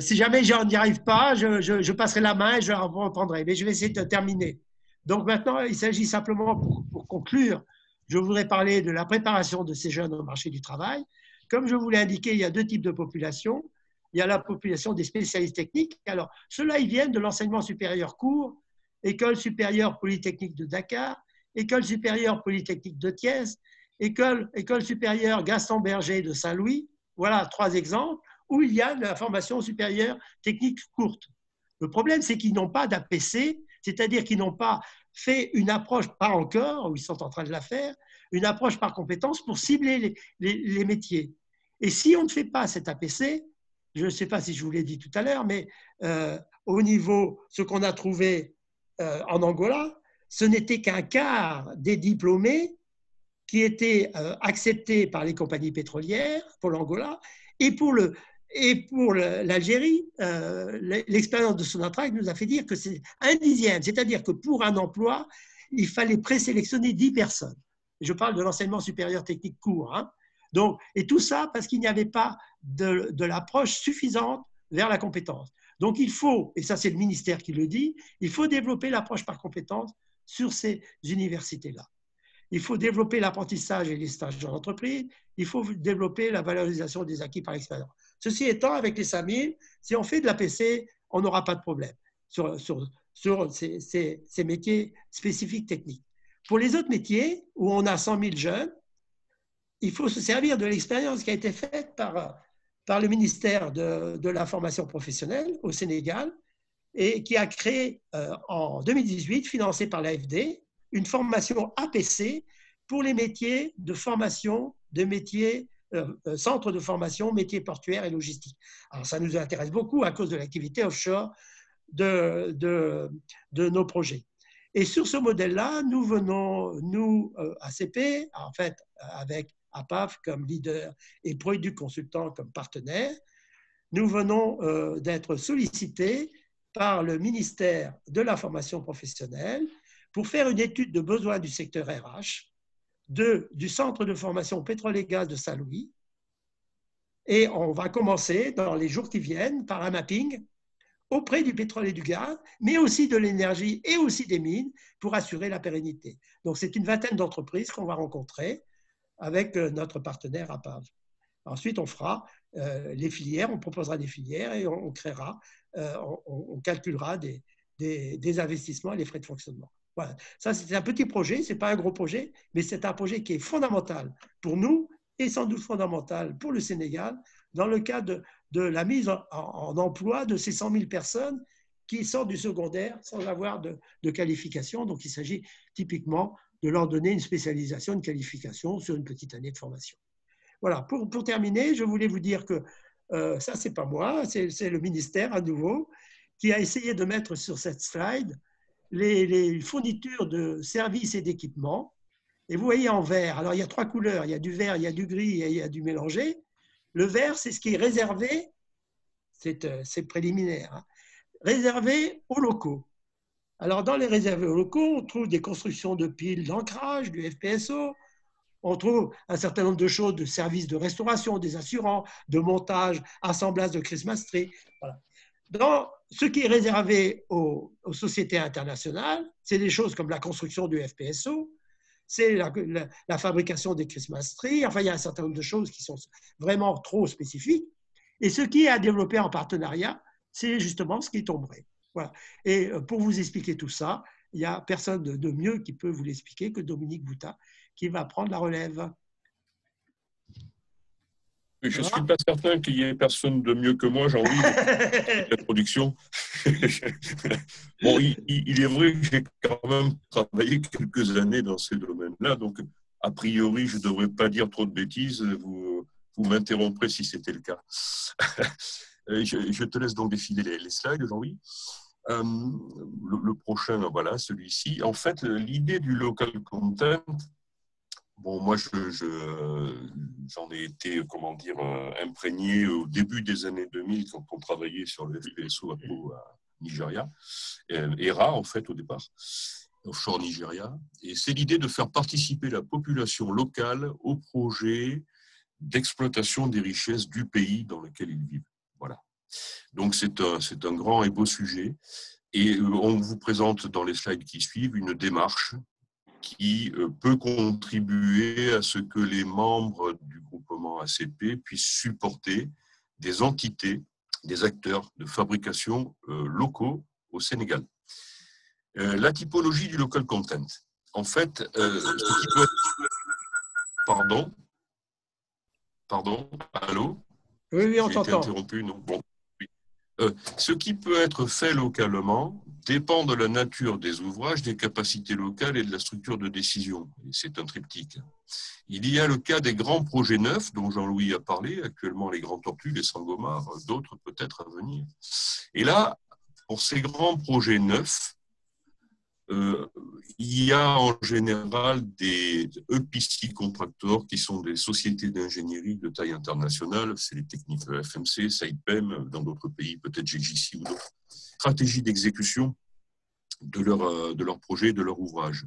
si jamais je n'y arrive pas, je passerai la main et je la reprendrai. Mais je vais essayer de terminer. Donc, maintenant, il s'agit simplement, pour conclure, je voudrais parler de la préparation de ces jeunes au marché du travail. Comme je vous l'ai indiqué, il y a 2 types de populations. Il y a la population des spécialistes techniques. Alors, ceux-là, ils viennent de l'enseignement supérieur court, École supérieure polytechnique de Dakar, École supérieure polytechnique de Thiès, École supérieure Gaston Berger de Saint-Louis. Voilà 3 exemples où il y a de la formation supérieure technique courte. Le problème, c'est qu'ils n'ont pas d'APC, c'est-à-dire qu'ils n'ont pas fait une approche, pas encore, ou ils sont en train de la faire, une approche par compétence pour cibler les métiers. Et si on ne fait pas cet APC, je ne sais pas si je vous l'ai dit tout à l'heure, mais au niveau, ce qu'on a trouvé en Angola, ce n'était qu'un quart des diplômés qui étaient acceptés par les compagnies pétrolières pour l'Angola et pour l'Algérie. L'expérience de Sonatrach nous a fait dire que c'est 1/10, c'est-à-dire que pour un emploi, il fallait présélectionner 10 personnes. Je parle de l'enseignement supérieur technique court. Hein. Donc, et tout ça parce qu'il n'y avait pas de l'approche suffisante vers la compétence. Donc, il faut, et ça c'est le ministère qui le dit, il faut développer l'approche par compétence sur ces universités-là. Il faut développer l'apprentissage et les stages dans l'entreprise. Il faut développer la valorisation des acquis par expérience. Ceci étant, avec les 5000, si on fait de l'APC, on n'aura pas de problème sur ces métiers spécifiques techniques. Pour les autres métiers, où on a 100 000 jeunes, il faut se servir de l'expérience qui a été faite par le ministère de la formation professionnelle au Sénégal et qui a créé en 2018, financé par l'AFD, une formation APC pour les métiers de formation, centres de formation, métiers portuaires et logistiques. Alors, ça nous intéresse beaucoup à cause de l'activité offshore de nos projets. Et sur ce modèle-là, nous venons, nous, ACP, en fait, avec APAF comme leader et Product Consultant comme partenaire, nous venons d'être sollicités par le ministère de la formation professionnelle pour faire une étude de besoins du secteur RH, du centre de formation pétrole et gaz de Saint-Louis, Et on va commencer dans les jours qui viennent par un mapping auprès du pétrole et du gaz, mais aussi de l'énergie et aussi des mines pour assurer la pérennité. Donc, c'est une vingtaine d'entreprises qu'on va rencontrer avec notre partenaire APAV. Ensuite, on fera les filières, on proposera des filières et on créera, on calculera des investissements et les frais de fonctionnement. Voilà. Ça, c'est un petit projet, ce n'est pas un gros projet, mais c'est un projet qui est fondamental pour nous et sans doute fondamental pour le Sénégal dans le cadre de la mise en emploi de ces 100 000 personnes qui sortent du secondaire sans avoir de qualification. Donc, il s'agit typiquement de leur donner une spécialisation, une qualification sur une petite année de formation. Voilà, pour terminer, je voulais vous dire que ça, ce n'est pas moi, c'est le ministère à nouveau qui a essayé de mettre sur cette slide les fournitures de services et d'équipements. Et vous voyez en vert, alors il y a 3 couleurs, il y a du vert, il y a du gris et il y a du mélangé. Le vert, c'est ce qui est réservé, c'est préliminaire, hein, réservé aux locaux. Alors dans les réservés aux locaux, on trouve des constructions de piles d'ancrage, du FPSO, on trouve un certain nombre de choses, de services de restauration, des assurants, de montage, assemblage de Christmas tree. Voilà. Dans ce qui est réservé aux sociétés internationales, c'est des choses comme la construction du FPSO, c'est la fabrication des Christmas trees, enfin il y a un certain nombre de choses qui sont vraiment trop spécifiques. Et ce qui est à développer en partenariat, c'est justement ce qui tomberait. Voilà. Et pour vous expliquer tout ça, il n'y a personne de mieux qui peut vous l'expliquer que Dominique Bouta, qui va prendre la relève. Je ne suis pas certain qu'il y ait personne de mieux que moi, Jean-Louis, la production. Bon, il est vrai que j'ai quand même travaillé quelques années dans ces domaines-là, donc a priori, je ne devrais pas dire trop de bêtises. Vous m'interromprez si c'était le cas. Je te laisse donc défiler les slides, Jean-Louis. Le prochain, voilà, celui-ci. En fait, l'idée du local content, bon, moi, j'en ai été, comment dire, imprégné au début des années 2000 quand on travaillait sur le FPSO à Nigeria, ERA en fait au départ, offshore Nigeria. Et c'est l'idée de faire participer la population locale au projet d'exploitation des richesses du pays dans lequel ils vivent. Voilà. Donc c'est un grand et beau sujet. Et on vous présente dans les slides qui suivent une démarche qui peut contribuer à ce que les membres du groupement ACP puissent supporter des entités, des acteurs de fabrication locaux au Sénégal. La typologie du local content. En fait, ce qui peut être... Pardon, allô? Oui, on t'entend. J'ai été interrompu, non? Bon. Ce qui peut être fait localement dépend de la nature des ouvrages, des capacités locales et de la structure de décision. C'est un triptyque. Il y a le cas des grands projets neufs dont Jean-Louis a parlé, actuellement les Grands Tortues, les Sangomar, d'autres peut-être à venir. Et là, pour ces grands projets neufs, il y a en général des EPC contractors qui sont des sociétés d'ingénierie de taille internationale, c'est les techniques FMC, Saipem, dans d'autres pays, peut-être GGC ou d'autres. Stratégie d'exécution de leur projet, de leur ouvrage.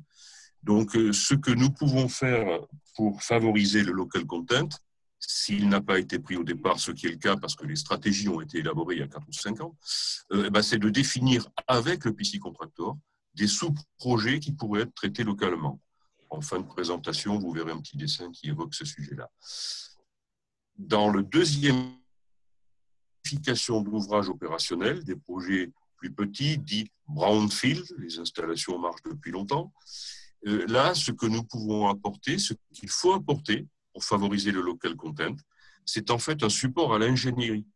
Donc, ce que nous pouvons faire pour favoriser le local content, s'il n'a pas été pris au départ, ce qui est le cas parce que les stratégies ont été élaborées il y a 4 ou 5 ans, c'est de définir avec le PC contractor des sous-projets qui pourraient être traités localement. En fin de présentation, vous verrez un petit dessin qui évoque ce sujet-là. Dans le deuxième, d'ouvrage opérationnel, des projets plus petits, dits brownfield, les installations marchent depuis longtemps. Là, ce que nous pouvons apporter, ce qu'il faut apporter pour favoriser le local content, c'est en fait un support à l'ingénierie.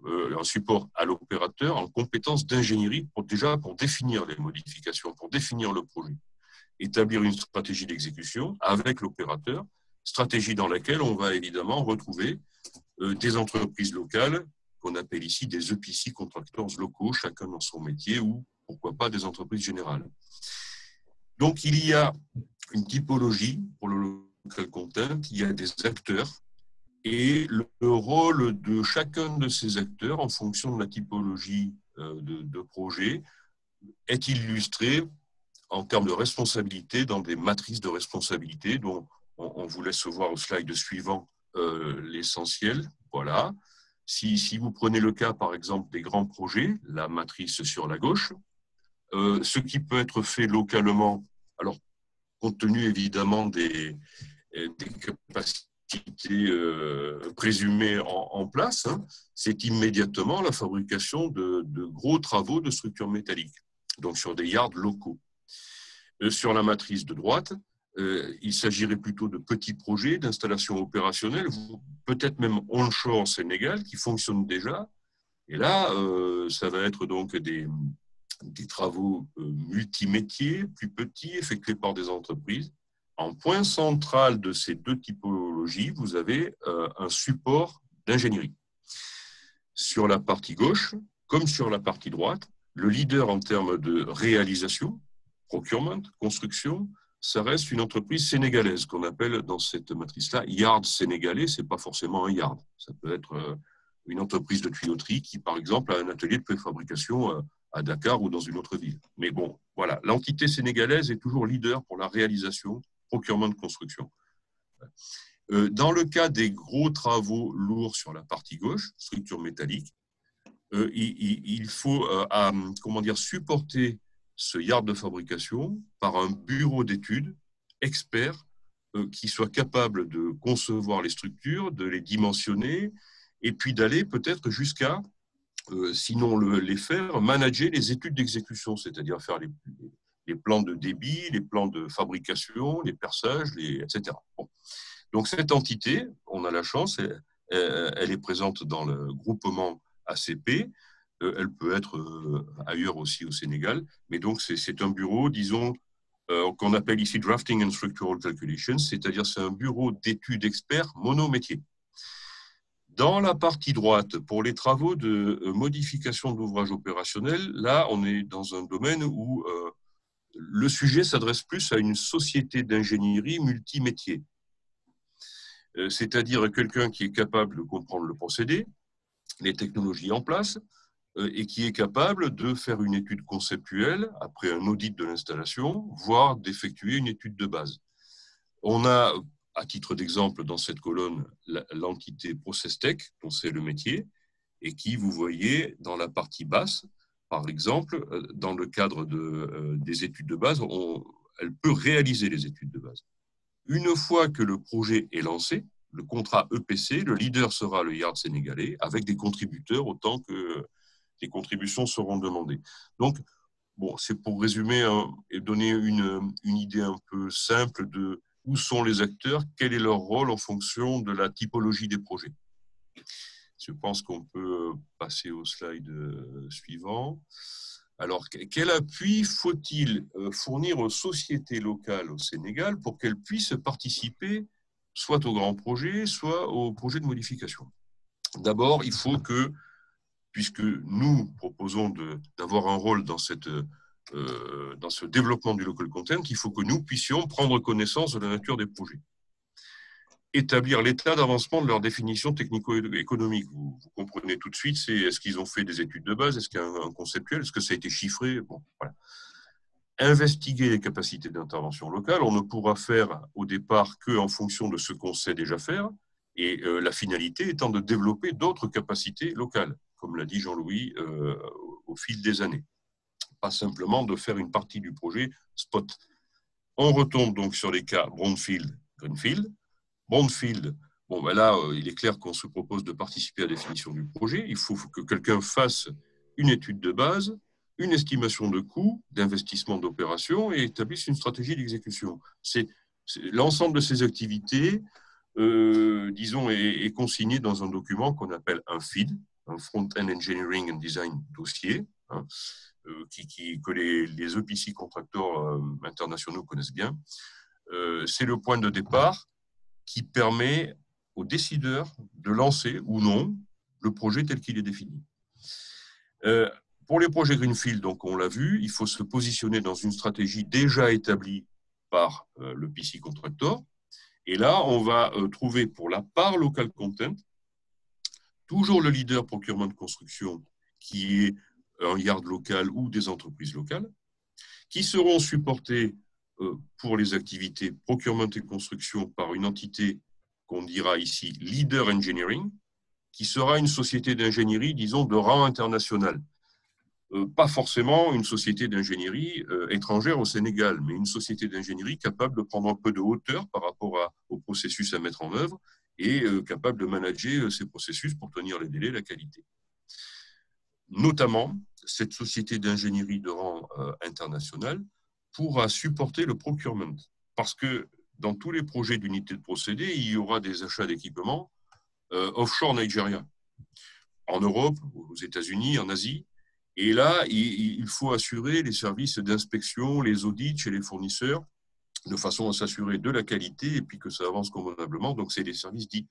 Un support à l'opérateur en compétences d'ingénierie pour définir les modifications, pour définir le projet. Établir une stratégie d'exécution avec l'opérateur, stratégie dans laquelle on va évidemment retrouver des entreprises locales qu'on appelle ici des EPC contracteurs locaux, chacun dans son métier ou pourquoi pas des entreprises générales. Donc il y a une typologie pour le local content, il y a des acteurs. Et le rôle de chacun de ces acteurs, en fonction de la typologie de projet, est illustré en termes de responsabilité dans des matrices de responsabilité dont on vous laisse voir au slide suivant l'essentiel Voilà. Si vous prenez le cas, par exemple, des grands projets, la matrice sur la gauche, ce qui peut être fait localement, alors compte tenu évidemment des capacités présumées en place, hein, c'est immédiatement la fabrication de gros travaux de structures métalliques, donc sur des yards locaux. Sur la matrice de droite, il s'agirait plutôt de petits projets d'installation opérationnelle, peut-être même onshore Sénégal, qui fonctionnent déjà. Et là, ça va être donc des travaux multimétiers, plus petits, effectués par des entreprises. En point central de ces deux typologies, vous avez un support d'ingénierie. Sur la partie gauche, comme sur la partie droite, le leader en termes de réalisation, procurement, construction, ça reste une entreprise sénégalaise qu'on appelle dans cette matrice-là yard sénégalais. Ce n'est pas forcément un yard. Ça peut être une entreprise de tuyauterie qui, par exemple, a un atelier de préfabrication à Dakar ou dans une autre ville. Mais bon, voilà, l'entité sénégalaise est toujours leader pour la réalisation, procurement de construction. Dans le cas des gros travaux lourds sur la partie gauche, structure métallique, il faut comment dire, supporter ce yard de fabrication par un bureau d'études expert qui soit capable de concevoir les structures, de les dimensionner et puis d'aller peut-être jusqu'à, sinon les faire, manager les études d'exécution, c'est-à-dire faire les plans de débit, les plans de fabrication, les perçages, etc. Bon. Donc cette entité, on a la chance, elle est présente dans le groupement ACP. Elle peut être ailleurs aussi au Sénégal, mais donc c'est un bureau, disons, qu'on appelle ici Drafting and Structural Calculations, c'est-à-dire c'est un bureau d'études experts monométier. Dans la partie droite, pour les travaux de modification d'ouvrages opérationnels, là, on est dans un domaine où le sujet s'adresse plus à une société d'ingénierie multimétier, c'est-à-dire quelqu'un qui est capable de comprendre le procédé, les technologies en place, et qui est capable de faire une étude conceptuelle après un audit de l'installation, voire d'effectuer une étude de base. On a, à titre d'exemple, dans cette colonne, l'entité ProcessTech, dont c'est le métier, et qui, vous voyez, dans la partie basse, par exemple, dans le cadre des études de base, elle peut réaliser les études de base. Une fois que le projet est lancé, le contrat EPC, le leader sera le yard sénégalais, avec des contributeurs autant que les contributions seront demandées. Donc, bon, c'est pour résumer et donner une idée un peu simple de où sont les acteurs, quel est leur rôle en fonction de la typologie des projets. Je pense qu'on peut passer au slide suivant. Alors, quel appui faut-il fournir aux sociétés locales au Sénégal pour qu'elles puissent participer soit aux grands projets, soit aux projets de modification? D'abord, il faut que, puisque nous proposons d'avoir un rôle dans ce développement du local content, il faut que nous puissions prendre connaissance de la nature des projets. Établir l'état d'avancement de leur définition technico-économique. Vous comprenez tout de suite, c'est est-ce qu'ils ont fait des études de base, est-ce qu'il y a un conceptuel, est-ce que ça a été chiffré, bon, voilà. Investiguer les capacités d'intervention locale, on ne pourra faire au départ qu'en fonction de ce qu'on sait déjà faire, et la finalité étant de développer d'autres capacités locales, comme l'a dit Jean-Louis au fil des années. Pas simplement de faire une partie du projet spot. On retombe donc sur les cas brownfield, greenfield. Brownfield, bon, ben là, il est clair qu'on se propose de participer à la définition du projet. Il faut que quelqu'un fasse une étude de base, une estimation de coûts, d'investissement d'opération et établisse une stratégie d'exécution. C'est l'ensemble de ces activités, disons, est consigné dans un document qu'on appelle un FEED, un Front-End Engineering and Design Dossier, hein, que les EPC contracteurs internationaux connaissent bien. C'est le point de départ qui permet aux décideurs de lancer ou non le projet tel qu'il est défini. Pour les projets Greenfield, donc on l'a vu, il faut se positionner dans une stratégie déjà établie par le PC Contractor. Et là, on va trouver pour la part local content, toujours le leader procurement de construction, qui est un yard local ou des entreprises locales, qui seront supportés pour les activités procurement et construction par une entité qu'on dira ici leader engineering, qui sera une société d'ingénierie, disons, de rang international. Pas forcément une société d'ingénierie étrangère au Sénégal, mais une société d'ingénierie capable de prendre un peu de hauteur par rapport au processus à mettre en œuvre et capable de manager ces processus pour tenir les délais et la qualité. Notamment, cette société d'ingénierie de rang international pourra supporter le procurement, parce que dans tous les projets d'unité de procédé, il y aura des achats d'équipements offshore Nigeria, en Europe, aux États-Unis, en Asie. Et là, il faut assurer les services d'inspection, les audits chez les fournisseurs, de façon à s'assurer de la qualité et puis que ça avance convenablement. Donc, c'est des services dits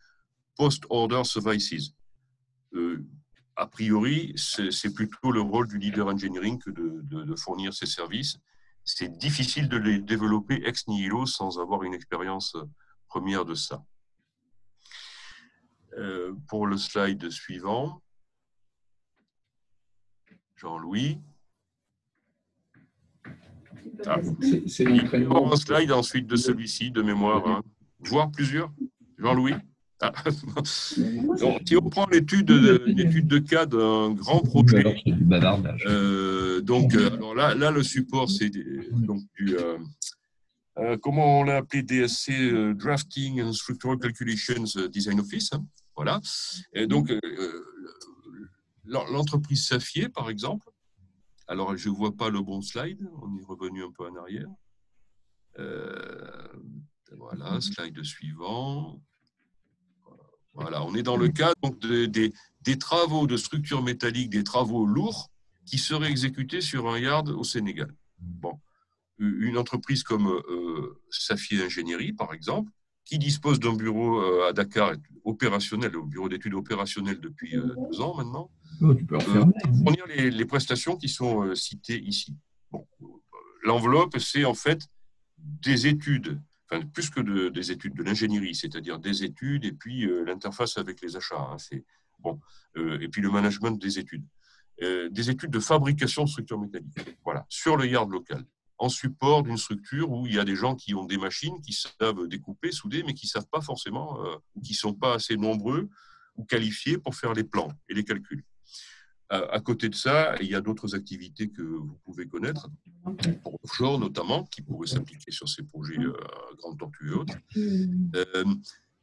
post-order services. A priori, c'est plutôt le rôle du leader engineering que de fournir ces services. C'est difficile de les développer ex nihilo sans avoir une expérience première de ça. Pour le slide suivant, Jean-Louis. C'est un slide ensuite de celui-ci, de mémoire, hein. Voire plusieurs. Jean-Louis. Ah. Donc, si on prend l'étude de cas d'un grand projet, alors là, le support, c'est donc du comment on l'a appelé, DSC, Drafting and Structural Calculations Design Office, hein, voilà. Et donc l'entreprise Safié, par exemple. Alors, je ne vois pas le bon slide. On est revenu un peu en arrière. Voilà, slide suivant. Voilà, on est dans le cas donc, des travaux de structure métallique, des travaux lourds qui seraient exécutés sur un yard au Sénégal. Bon, une entreprise comme Safié Ingénierie, par exemple, qui dispose d'un bureau à Dakar opérationnel, au bureau d'études opérationnel depuis 2 ans maintenant, fournir les prestations qui sont citées ici. Bon, l'enveloppe, c'est en fait des études, enfin plus que des études de l'ingénierie, c'est-à-dire des études et puis l'interface avec les achats, hein, c'est bon, et puis le management des études de fabrication de structures métalliques. Voilà, sur le yard local, en support d'une structure où il y a des gens qui ont des machines, qui savent découper, souder, mais qui ne savent pas forcément, ou qui ne sont pas assez nombreux ou qualifiés pour faire les plans et les calculs. À côté de ça, il y a d'autres activités que vous pouvez connaître, pour offshore notamment, qui pourraient s'appliquer sur ces projets à grande tortue et autres.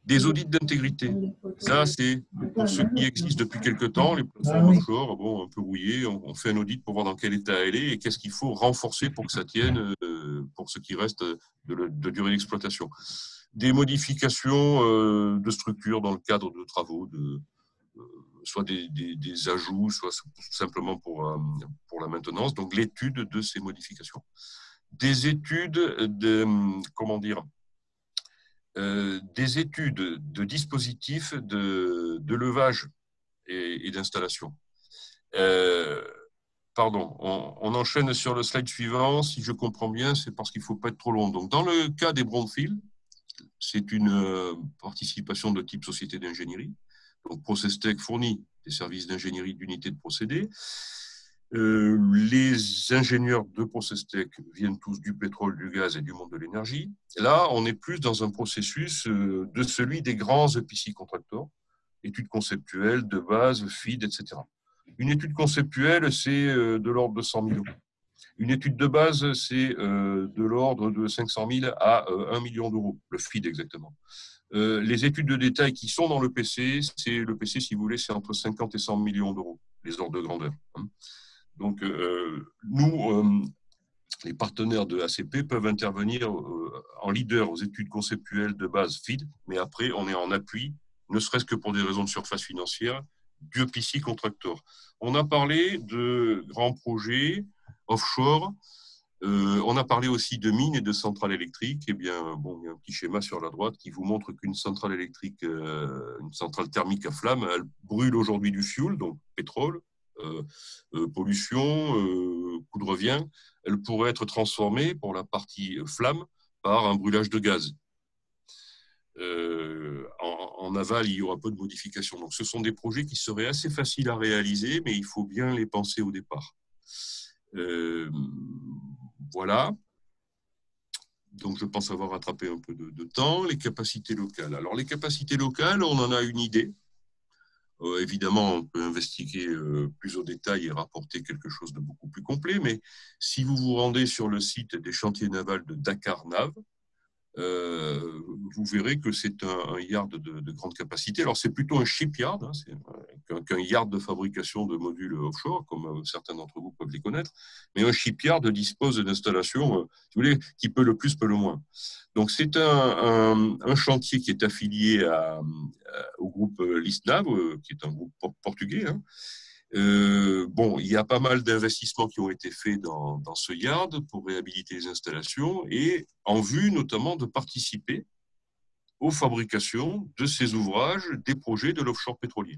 Des audits d'intégrité. Ça, c'est pour ceux qui existent depuis quelque temps, les plateformes offshore, bon, un peu rouillées, on fait un audit pour voir dans quel état elle est et qu'est-ce qu'il faut renforcer pour que ça tienne pour ce qui reste de durée d'exploitation. Des modifications de structure dans le cadre de travaux, soit des ajouts, soit simplement pour la maintenance. Donc, l'étude de ces modifications. Des études des études de dispositifs de levage et d'installation. Pardon, on enchaîne sur le slide suivant. Si je comprends bien, c'est parce qu'il ne faut pas être trop long. Donc, dans le cas des brownfields, c'est une participation de type société d'ingénierie. Donc, ProcessTech fournit des services d'ingénierie d'unité de procédé. Les ingénieurs de ProcessTech viennent tous du pétrole, du gaz et du monde de l'énergie. Là, on est plus dans un processus de celui des grands EPC contracteurs, études conceptuelles, de base, FEED, etc. Une étude conceptuelle, c'est de l'ordre de 100 000 euros. Une étude de base, c'est de l'ordre de 500 000 à 1 million d'euros, le FEED exactement. Les études de détail qui sont dans le PC, si vous voulez, c'est entre 50 et 100 millions d'euros, les ordres de grandeur. Donc, nous, les partenaires de ACP peuvent intervenir en leader aux études conceptuelles de base FEED, mais après, on est en appui, ne serait-ce que pour des raisons de surface financière, du EPC contractor. On a parlé de grands projets offshore. On a parlé aussi de mines et de centrales électriques. Eh bien, bon, il y a un petit schéma sur la droite qui vous montre qu'une centrale électrique, une centrale thermique à flamme, elle brûle aujourd'hui du fuel, donc pétrole, pollution, coût de revient. Elle pourrait être transformée pour la partie flamme par un brûlage de gaz. En aval, il y aura peu de modifications. Donc, ce sont des projets qui seraient assez faciles à réaliser, mais il faut bien les penser au départ. Voilà. Donc, je pense avoir rattrapé un peu de temps. Les capacités locales. Alors, les capacités locales, on en a une idée. Évidemment, on peut investiguer plus au détail et rapporter quelque chose de beaucoup plus complet, mais si vous vous rendez sur le site des chantiers navals de Dakar Nav, vous verrez que c'est un yard de grande capacité. Alors, c'est plutôt un shipyard, hein, qu'un yard de fabrication de modules offshore, comme certains d'entre vous peuvent les connaître. Mais un shipyard dispose d'une installation, si vous voulez, qui peut le plus, peut le moins. Donc, c'est un chantier qui est affilié au groupe Lisnav, qui est un groupe portugais, hein. Bon, il y a pas mal d'investissements qui ont été faits dans ce yard pour réhabiliter les installations et en vue notamment de participer aux fabrications de ces ouvrages des projets de l'offshore pétrolier.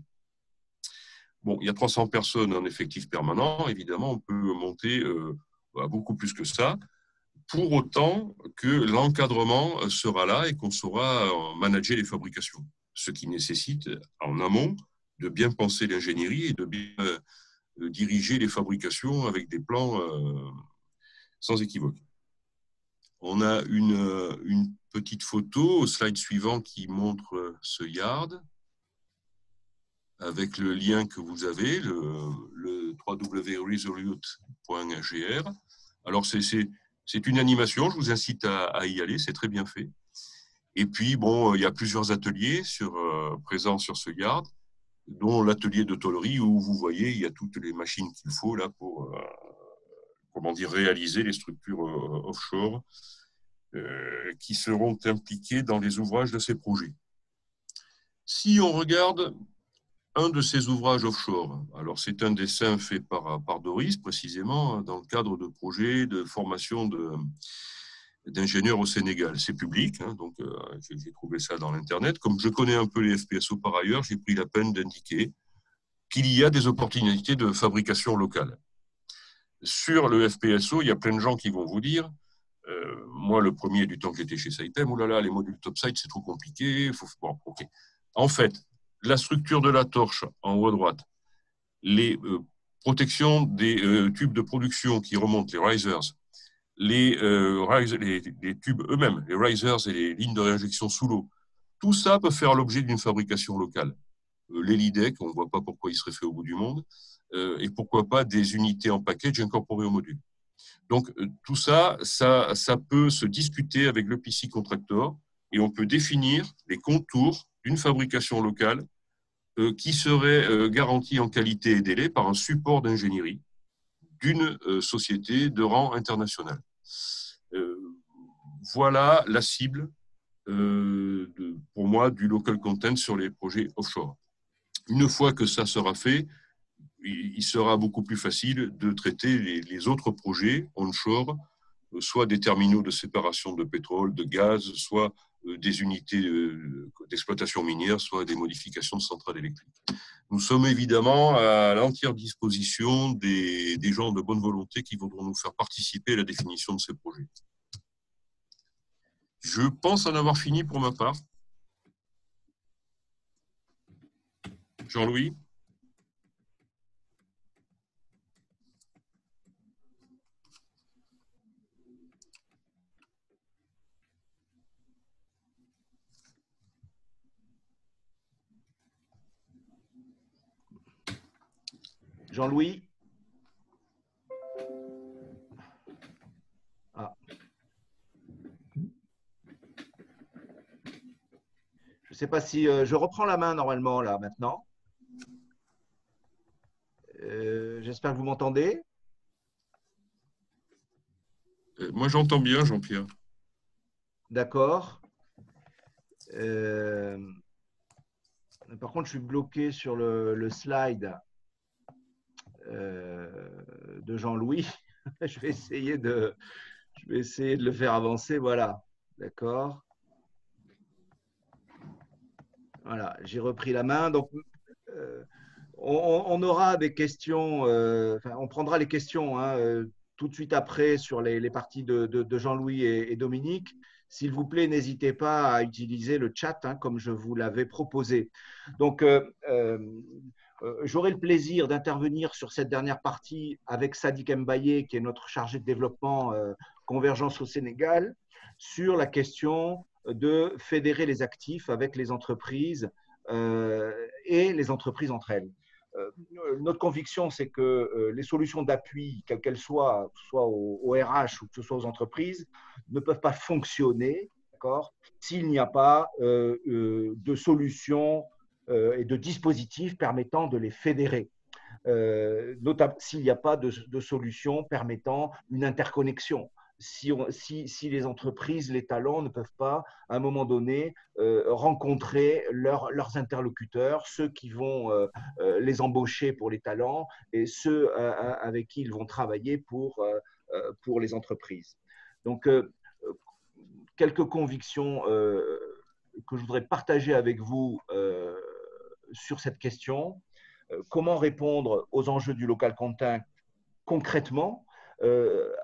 Bon, il y a 300 personnes en effectif permanent. Évidemment, on peut monter à beaucoup plus que ça, pour autant que l'encadrement sera là et qu'on saura manager les fabrications. Ce qui nécessite en amont de bien penser l'ingénierie et de bien diriger les fabrications avec des plans sans équivoque. On a une petite photo au slide suivant qui montre ce yard avec le lien que vous avez, le www.resolute.gr. Alors, c'est une animation, je vous incite à y aller, c'est très bien fait. Et puis, bon, il y a plusieurs ateliers présents sur ce yard, dont l'atelier de tôlerie où vous voyez, il y a toutes les machines qu'il faut là pour réaliser les structures offshore qui seront impliquées dans les ouvrages de ces projets. Si on regarde un de ces ouvrages offshore, alors c'est un dessin fait par Doris précisément dans le cadre de projets de formation d'ingénieurs au Sénégal. C'est public, hein, donc j'ai trouvé ça dans l'Internet. Comme je connais un peu les FPSO par ailleurs, j'ai pris la peine d'indiquer qu'il y a des opportunités de fabrication locale. Sur le FPSO, il y a plein de gens qui vont vous dire, moi le premier du temps que j'étais chez Saipem, oh là là, les modules topside c'est trop compliqué. Bon, okay. En fait, la structure de la torche en haut à droite, les protections des tubes de production qui remontent, les risers, les tubes eux-mêmes, les risers et les lignes de réinjection sous l'eau, tout ça peut faire l'objet d'une fabrication locale. L'Helidec, on ne voit pas pourquoi il serait fait au bout du monde, et pourquoi pas des unités en package incorporées au module. Donc tout ça peut se discuter avec le PC Contractor et on peut définir les contours d'une fabrication locale qui serait garantie en qualité et délai par un support d'ingénierie d'une société de rang international. Voilà la cible pour moi du local content sur les projets offshore. Une fois que ça sera fait, il sera beaucoup plus facile de traiter les autres projets onshore, soit des terminaux de séparation de pétrole, de gaz, soit des unités d'exploitation minière, soit des modifications de centrales électriques. Nous sommes évidemment à l'entière disposition des gens de bonne volonté qui voudront nous faire participer à la définition de ces projets. Je pense en avoir fini pour ma part. Jean-Louis ? Jean-Louis? Ah. Je ne sais pas si je reprends la main normalement là maintenant. J'espère que vous m'entendez. Moi j'entends bien, Jean-Pierre. D'accord. Par contre, je suis bloqué sur le slide de Jean-Louis. Je vais essayer de le faire avancer. Voilà. D'accord. Voilà, j'ai repris la main. Donc, on aura des questions, on prendra les questions hein, tout de suite après sur les parties de Jean-Louis et Dominique. S'il vous plaît, n'hésitez pas à utiliser le chat hein, comme je vous l'avais proposé. Donc, j'aurai le plaisir d'intervenir sur cette dernière partie avec Sadiq Mbaye, qui est notre chargé de développement Convergence au Sénégal, sur la question de fédérer les actifs avec les entreprises et les entreprises entre elles. Notre conviction, c'est que les solutions d'appui, quelles qu'elles soient, que ce soit au RH ou que ce soit aux entreprises, ne peuvent pas fonctionner, d'accord, s'il n'y a pas de solutions et de dispositifs permettant de les fédérer. Notamment s'il n'y a pas de solution permettant une interconnexion. Si les entreprises, les talents ne peuvent pas, à un moment donné, rencontrer leurs interlocuteurs, ceux qui vont les embaucher pour les talents et ceux avec qui ils vont travailler pour les entreprises. Donc, quelques convictions que je voudrais partager avec vous sur cette question. Comment répondre aux enjeux du local content concrètement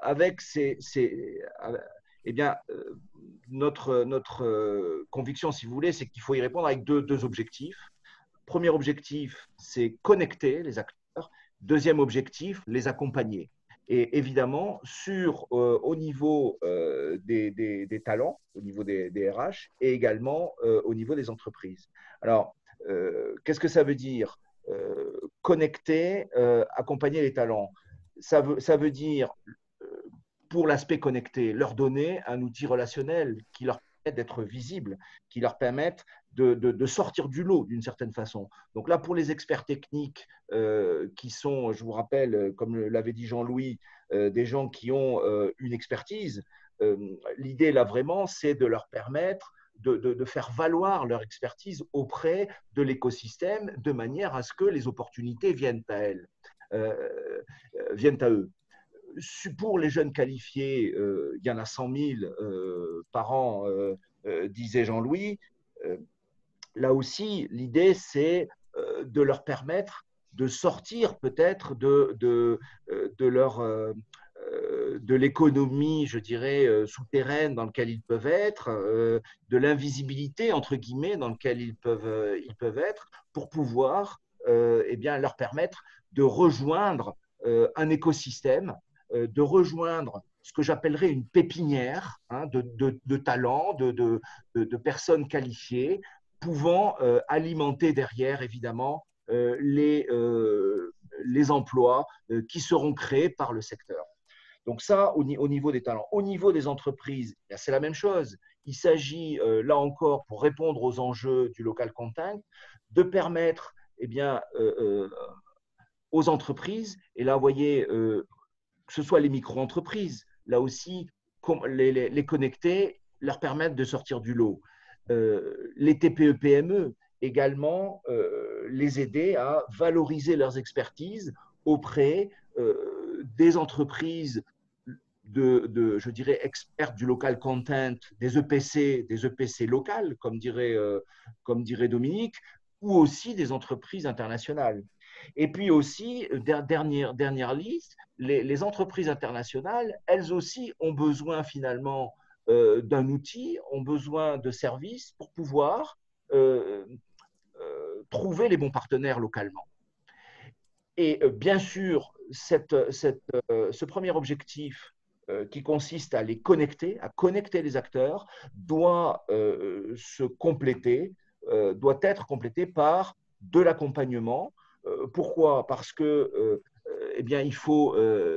avec notre conviction, si vous voulez, c'est qu'il faut y répondre avec deux objectifs. Premier objectif, c'est connecter les acteurs. Deuxième objectif, les accompagner. Et évidemment, au niveau des talents, au niveau des RH et également au niveau des entreprises. Alors, qu'est-ce que ça veut dire connecter, accompagner les talents? Ça veut dire, pour l'aspect connecté, leur donner un outil relationnel qui leur permet d'être visibles, qui leur permette de sortir du lot d'une certaine façon. Donc là, pour les experts techniques qui sont, je vous rappelle, comme l'avait dit Jean-Louis, des gens qui ont une expertise, l'idée là vraiment, c'est de leur permettre de faire valoir leur expertise auprès de l'écosystème de manière à ce que les opportunités viennent à elles, viennent à eux. Pour les jeunes qualifiés, il y en a 100 000 par an, disait Jean-Louis. Là aussi, l'idée, c'est de leur permettre de sortir peut-être de l'économie, je dirais, souterraine dans laquelle ils peuvent être, de l'invisibilité, entre guillemets, dans laquelle ils peuvent être, pour pouvoir leur permettre de rejoindre un écosystème, de rejoindre ce que j'appellerais une pépinière de talents, de personnes qualifiées, pouvant alimenter derrière, évidemment, les emplois qui seront créés par le secteur. Donc ça, au niveau des talents. Au niveau des entreprises, c'est la même chose. Il s'agit, là encore, pour répondre aux enjeux du local content, de permettre aux entreprises, et là, vous voyez, que ce soit les micro-entreprises, là aussi, les connecter, leur permettre de sortir du lot. Les TPE-PME, également, les aider à valoriser leurs expertises auprès des entreprises je dirais, experts du local content, des EPC locales, comme dirait Dominique, ou aussi des entreprises internationales. Et puis aussi, dernière liste, les entreprises internationales, elles aussi ont besoin finalement d'un outil, ont besoin de services pour pouvoir trouver les bons partenaires localement. Et bien sûr, ce premier objectif qui consiste à les connecter, à connecter les acteurs, doit être complété par de l'accompagnement. Pourquoi? Parce que il faut,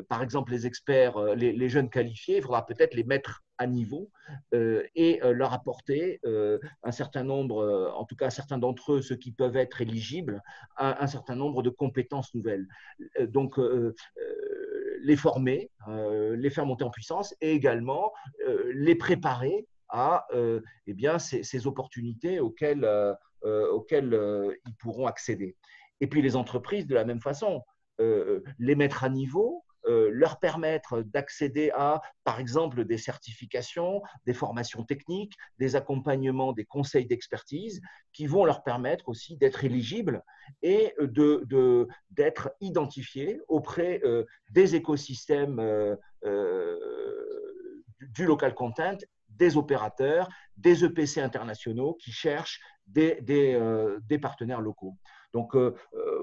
par exemple, les experts, les jeunes qualifiés, il faudra peut-être les mettre à niveau et leur apporter un certain nombre, en tout cas certains d'entre eux, ceux qui peuvent être éligibles, un certain nombre de compétences nouvelles. Donc, les former, les faire monter en puissance et également les préparer à ces opportunités auxquelles ils pourront accéder. Et puis les entreprises, de la même façon, les mettre à niveau, leur permettre d'accéder à, par exemple, des certifications, des formations techniques, des accompagnements, des conseils d'expertise qui vont leur permettre aussi d'être éligibles et d'être identifiés auprès des écosystèmes du local content, des opérateurs, des EPC internationaux qui cherchent des partenaires locaux. Donc,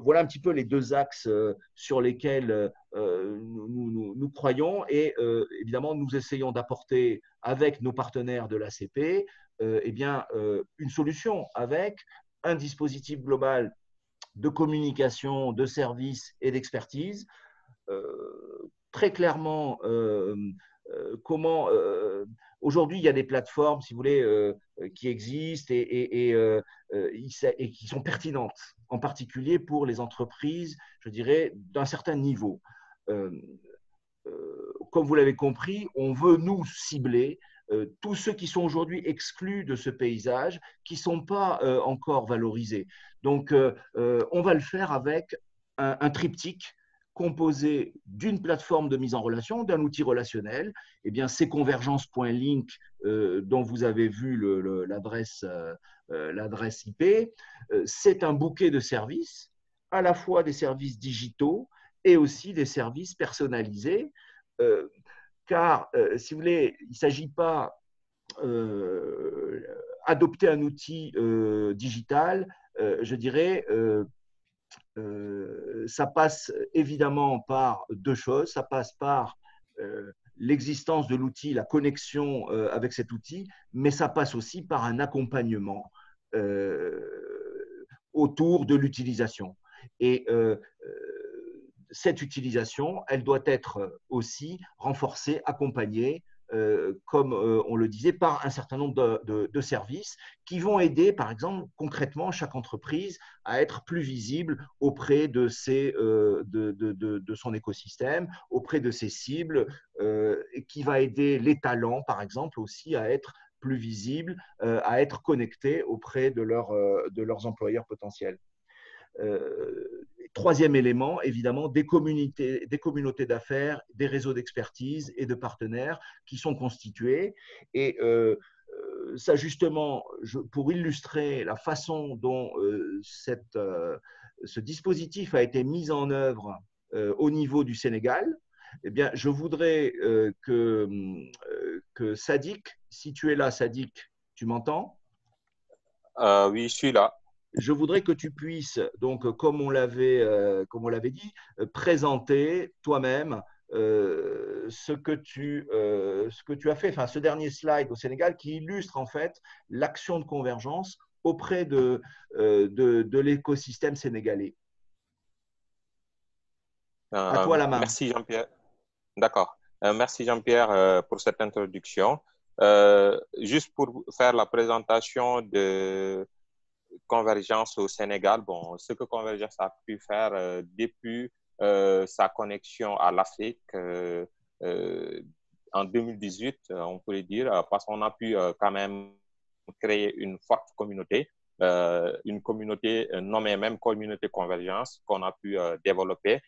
voilà un petit peu les deux axes sur lesquels nous croyons et évidemment, nous essayons d'apporter avec nos partenaires de l'ACP une solution avec un dispositif global de communication, de services et d'expertise. Très clairement, comment aujourd'hui il y a des plateformes, si vous voulez, qui existent et qui sont pertinentes, en particulier pour les entreprises, je dirais, d'un certain niveau. Comme vous l'avez compris, on veut nous cibler tous ceux qui sont aujourd'hui exclus de ce paysage, qui ne sont pas encore valorisés. Donc, on va le faire avec un triptyque composé d'une plateforme de mise en relation, d'un outil relationnel. Eh bien, c'est convergence.link dont vous avez vu l'adresse IP. C'est un bouquet de services, à la fois des services digitaux et aussi des services personnalisés. Car, si vous voulez, il ne s'agit pas d'adopter un outil digital, je dirais, ça passe évidemment par deux choses. Ça passe par l'existence de l'outil, la connexion avec cet outil, mais ça passe aussi par un accompagnement autour de l'utilisation. Et cette utilisation, elle doit être aussi renforcée, accompagnée, comme on le disait, par un certain nombre de services qui vont aider, par exemple, concrètement, chaque entreprise à être plus visible auprès de son écosystème, auprès de ses cibles, et qui va aider les talents, par exemple, aussi à être plus visibles, à être connectés auprès de leurs employeurs potentiels. Troisième élément, évidemment, des communautés d'affaires, des réseaux d'expertise et de partenaires qui sont constitués. Et ça, justement, pour illustrer la façon dont ce dispositif a été mis en œuvre au niveau du Sénégal, eh bien, je voudrais que Sadiq, si tu es là, Sadiq, tu m'entends? Oui, je suis là. Je voudrais que tu puisses, donc, comme on l'avait dit, présenter toi-même ce que tu as fait, enfin, ce dernier slide au Sénégal qui illustre en fait l'action de convergence auprès de l'écosystème sénégalais. À toi la main. Merci Jean-Pierre. D'accord. Merci Jean-Pierre pour cette introduction. Juste pour faire la présentation de Convergence au Sénégal, bon, ce que Convergence a pu faire depuis sa connexion à l'Afrique en 2018, on pourrait dire, parce qu'on a pu quand même créer une forte communauté, une communauté nommée même Communauté Convergence qu'on a pu développer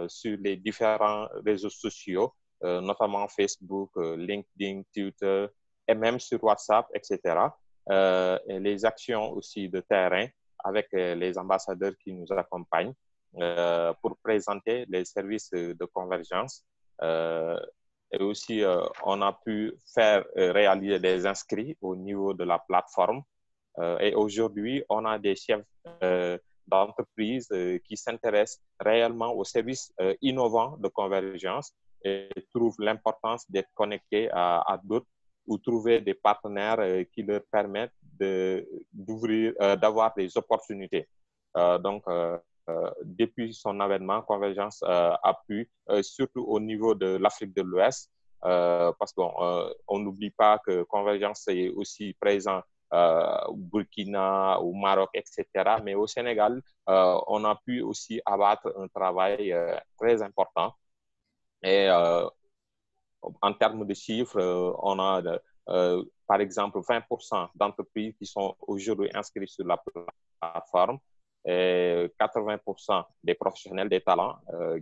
sur les différents réseaux sociaux, notamment Facebook, LinkedIn, Twitter et même sur WhatsApp, etc. Et les actions aussi de terrain avec les ambassadeurs qui nous accompagnent pour présenter les services de convergence. Et aussi, on a pu faire réaliser des inscrits au niveau de la plateforme. Et aujourd'hui, on a des chefs d'entreprise qui s'intéressent réellement aux services innovants de convergence et trouvent l'importance d'être connectés à d'autres ou trouver des partenaires qui leur permettent d'avoir des opportunités. Donc, depuis son avènement, Convergence a pu, surtout au niveau de l'Afrique de l'Ouest, parce qu'on n'oublie pas que Convergence est aussi présent au Burkina, au Maroc, etc. Mais au Sénégal, on a pu aussi abattre un travail très important. Et en termes de chiffres, on a par exemple 20% d'entreprises qui sont aujourd'hui inscrites sur la plateforme et 80% des professionnels, des talents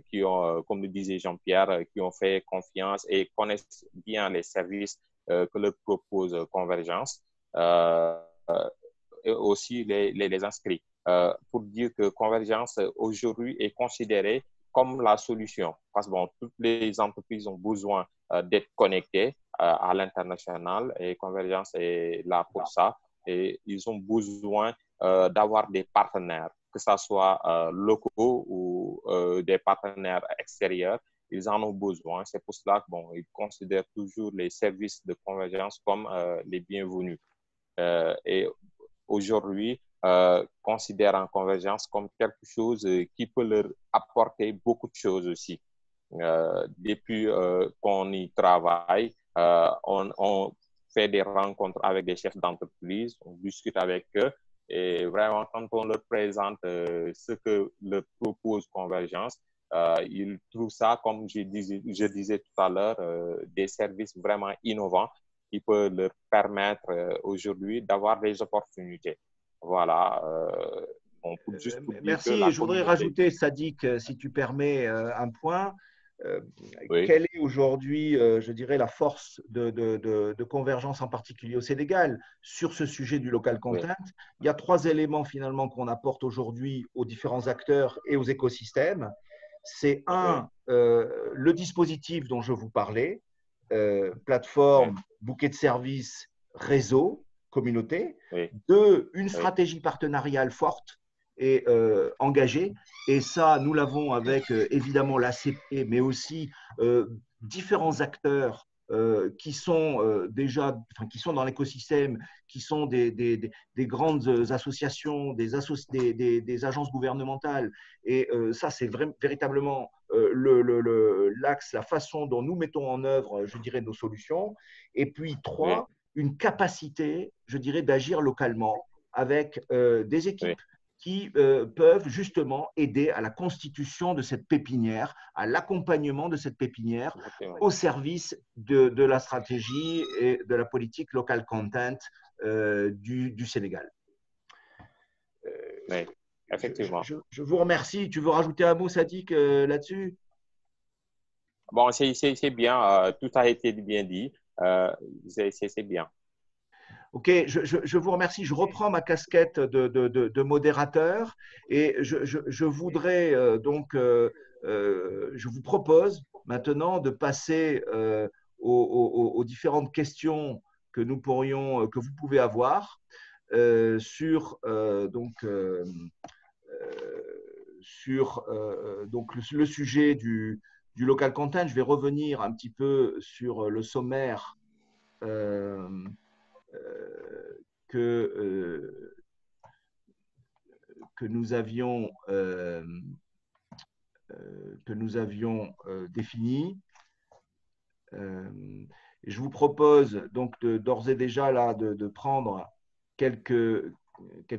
qui ont, comme le disait Jean-Pierre, qui ont fait confiance et connaissent bien les services que leur propose Convergence. Et aussi les inscrits. Pour dire que Convergence aujourd'hui est considérée comme la solution. Parce que bon, toutes les entreprises ont besoin d'être connectées à l'international et Convergence est là pour ça. Et ils ont besoin d'avoir des partenaires, que ce soit locaux ou des partenaires extérieurs. Ils en ont besoin. C'est pour cela qu'ils considèrent toujours les services de Convergence comme les bienvenus. Et aujourd'hui, considèrent Convergence comme quelque chose qui peut leur apporter beaucoup de choses aussi. Depuis qu'on y travaille, on fait des rencontres avec des chefs d'entreprise, on discute avec eux et vraiment quand on leur présente ce que leur propose Convergence, ils trouvent ça, comme je disais tout à l'heure, des services vraiment innovants qui peuvent leur permettre aujourd'hui d'avoir des opportunités. Voilà. Merci. Je voudrais rajouter, Sadiq, si tu permets, un point. Oui. Quelle est aujourd'hui, je dirais, la force de Convergence en particulier au Sénégal sur ce sujet du local content? Oui. Il y a 3 éléments finalement qu'on apporte aujourd'hui aux différents acteurs et aux écosystèmes. C'est le dispositif dont je vous parlais, plateforme, bouquet de services, réseau, communauté. 2, une stratégie partenariale forte et engagée. Et ça, nous l'avons avec évidemment l'ACP, mais aussi différents acteurs qui sont qui sont dans l'écosystème, qui sont des grandes associations, des agences gouvernementales. Et ça, c'est véritablement l'axe, la façon dont nous mettons en œuvre, je dirais, nos solutions. Et puis 3, une capacité, je dirais, d'agir localement avec des équipes qui peuvent justement aider à la constitution de cette pépinière, à l'accompagnement de cette pépinière au service de la stratégie et de la politique local content du Sénégal. Oui, effectivement. Je vous remercie. Tu veux rajouter un mot, Sadiq, là-dessus? Bon, c'est bien. Tout a été bien dit. C'est bien. Ok, je vous remercie. Je reprends ma casquette de modérateur et je voudrais je vous propose maintenant de passer aux différentes questions que vous pouvez avoir sur le sujet du local content. Je vais revenir un petit peu sur le sommaire que nous avions défini. Je vous propose donc d'ores et déjà là de prendre quelques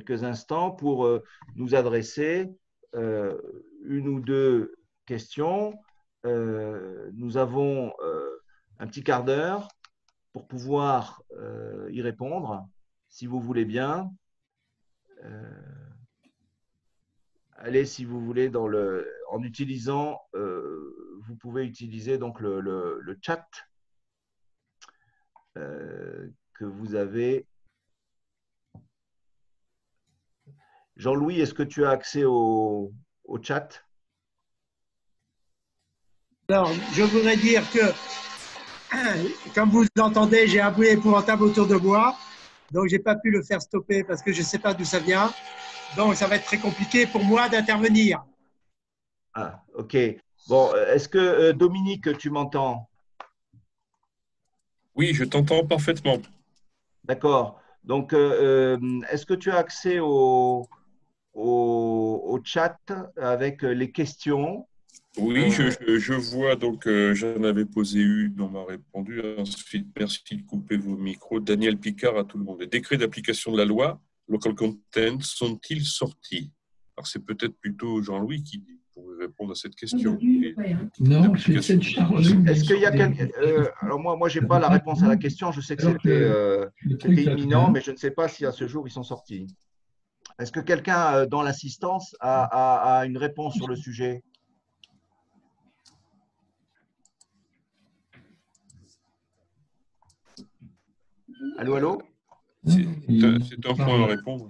instants pour nous adresser une ou 2 questions. Nous avons un petit quart d'heure pour pouvoir y répondre, si vous voulez bien. Allez, si vous voulez, en utilisant, vous pouvez utiliser donc le chat que vous avez. Jean-Louis, est-ce que tu as accès au chat? Alors, je voudrais dire que comme vous l'entendez, j'ai un bruit épouvantable autour de moi, donc je n'ai pas pu le faire stopper parce que je ne sais pas d'où ça vient. Donc, ça va être très compliqué pour moi d'intervenir. Ah, ok. Bon, est-ce que Dominique, tu m'entends? Oui, je t'entends parfaitement. D'accord. Donc, est-ce que tu as accès au chat avec les questions? Oui, je vois, donc j'en avais posé une, on m'a répondu. Ensuite, merci de couper vos micros. Daniel Picard à tout le monde. Les décrets d'application de la loi Local Content sont-ils sortis? Alors, c'est peut-être plutôt Jean-Louis qui pourrait répondre à cette question. Non, c'est cette charge. Est-ce qu'il y a quelqu'un… alors, moi, je n'ai pas la réponse à la question. Je sais que c'était imminent, mais je ne sais pas si à ce jour, ils sont sortis. Est-ce que quelqu'un dans l'assistance a une réponse sur le sujet? Allô, allô? C'est un point à répondre.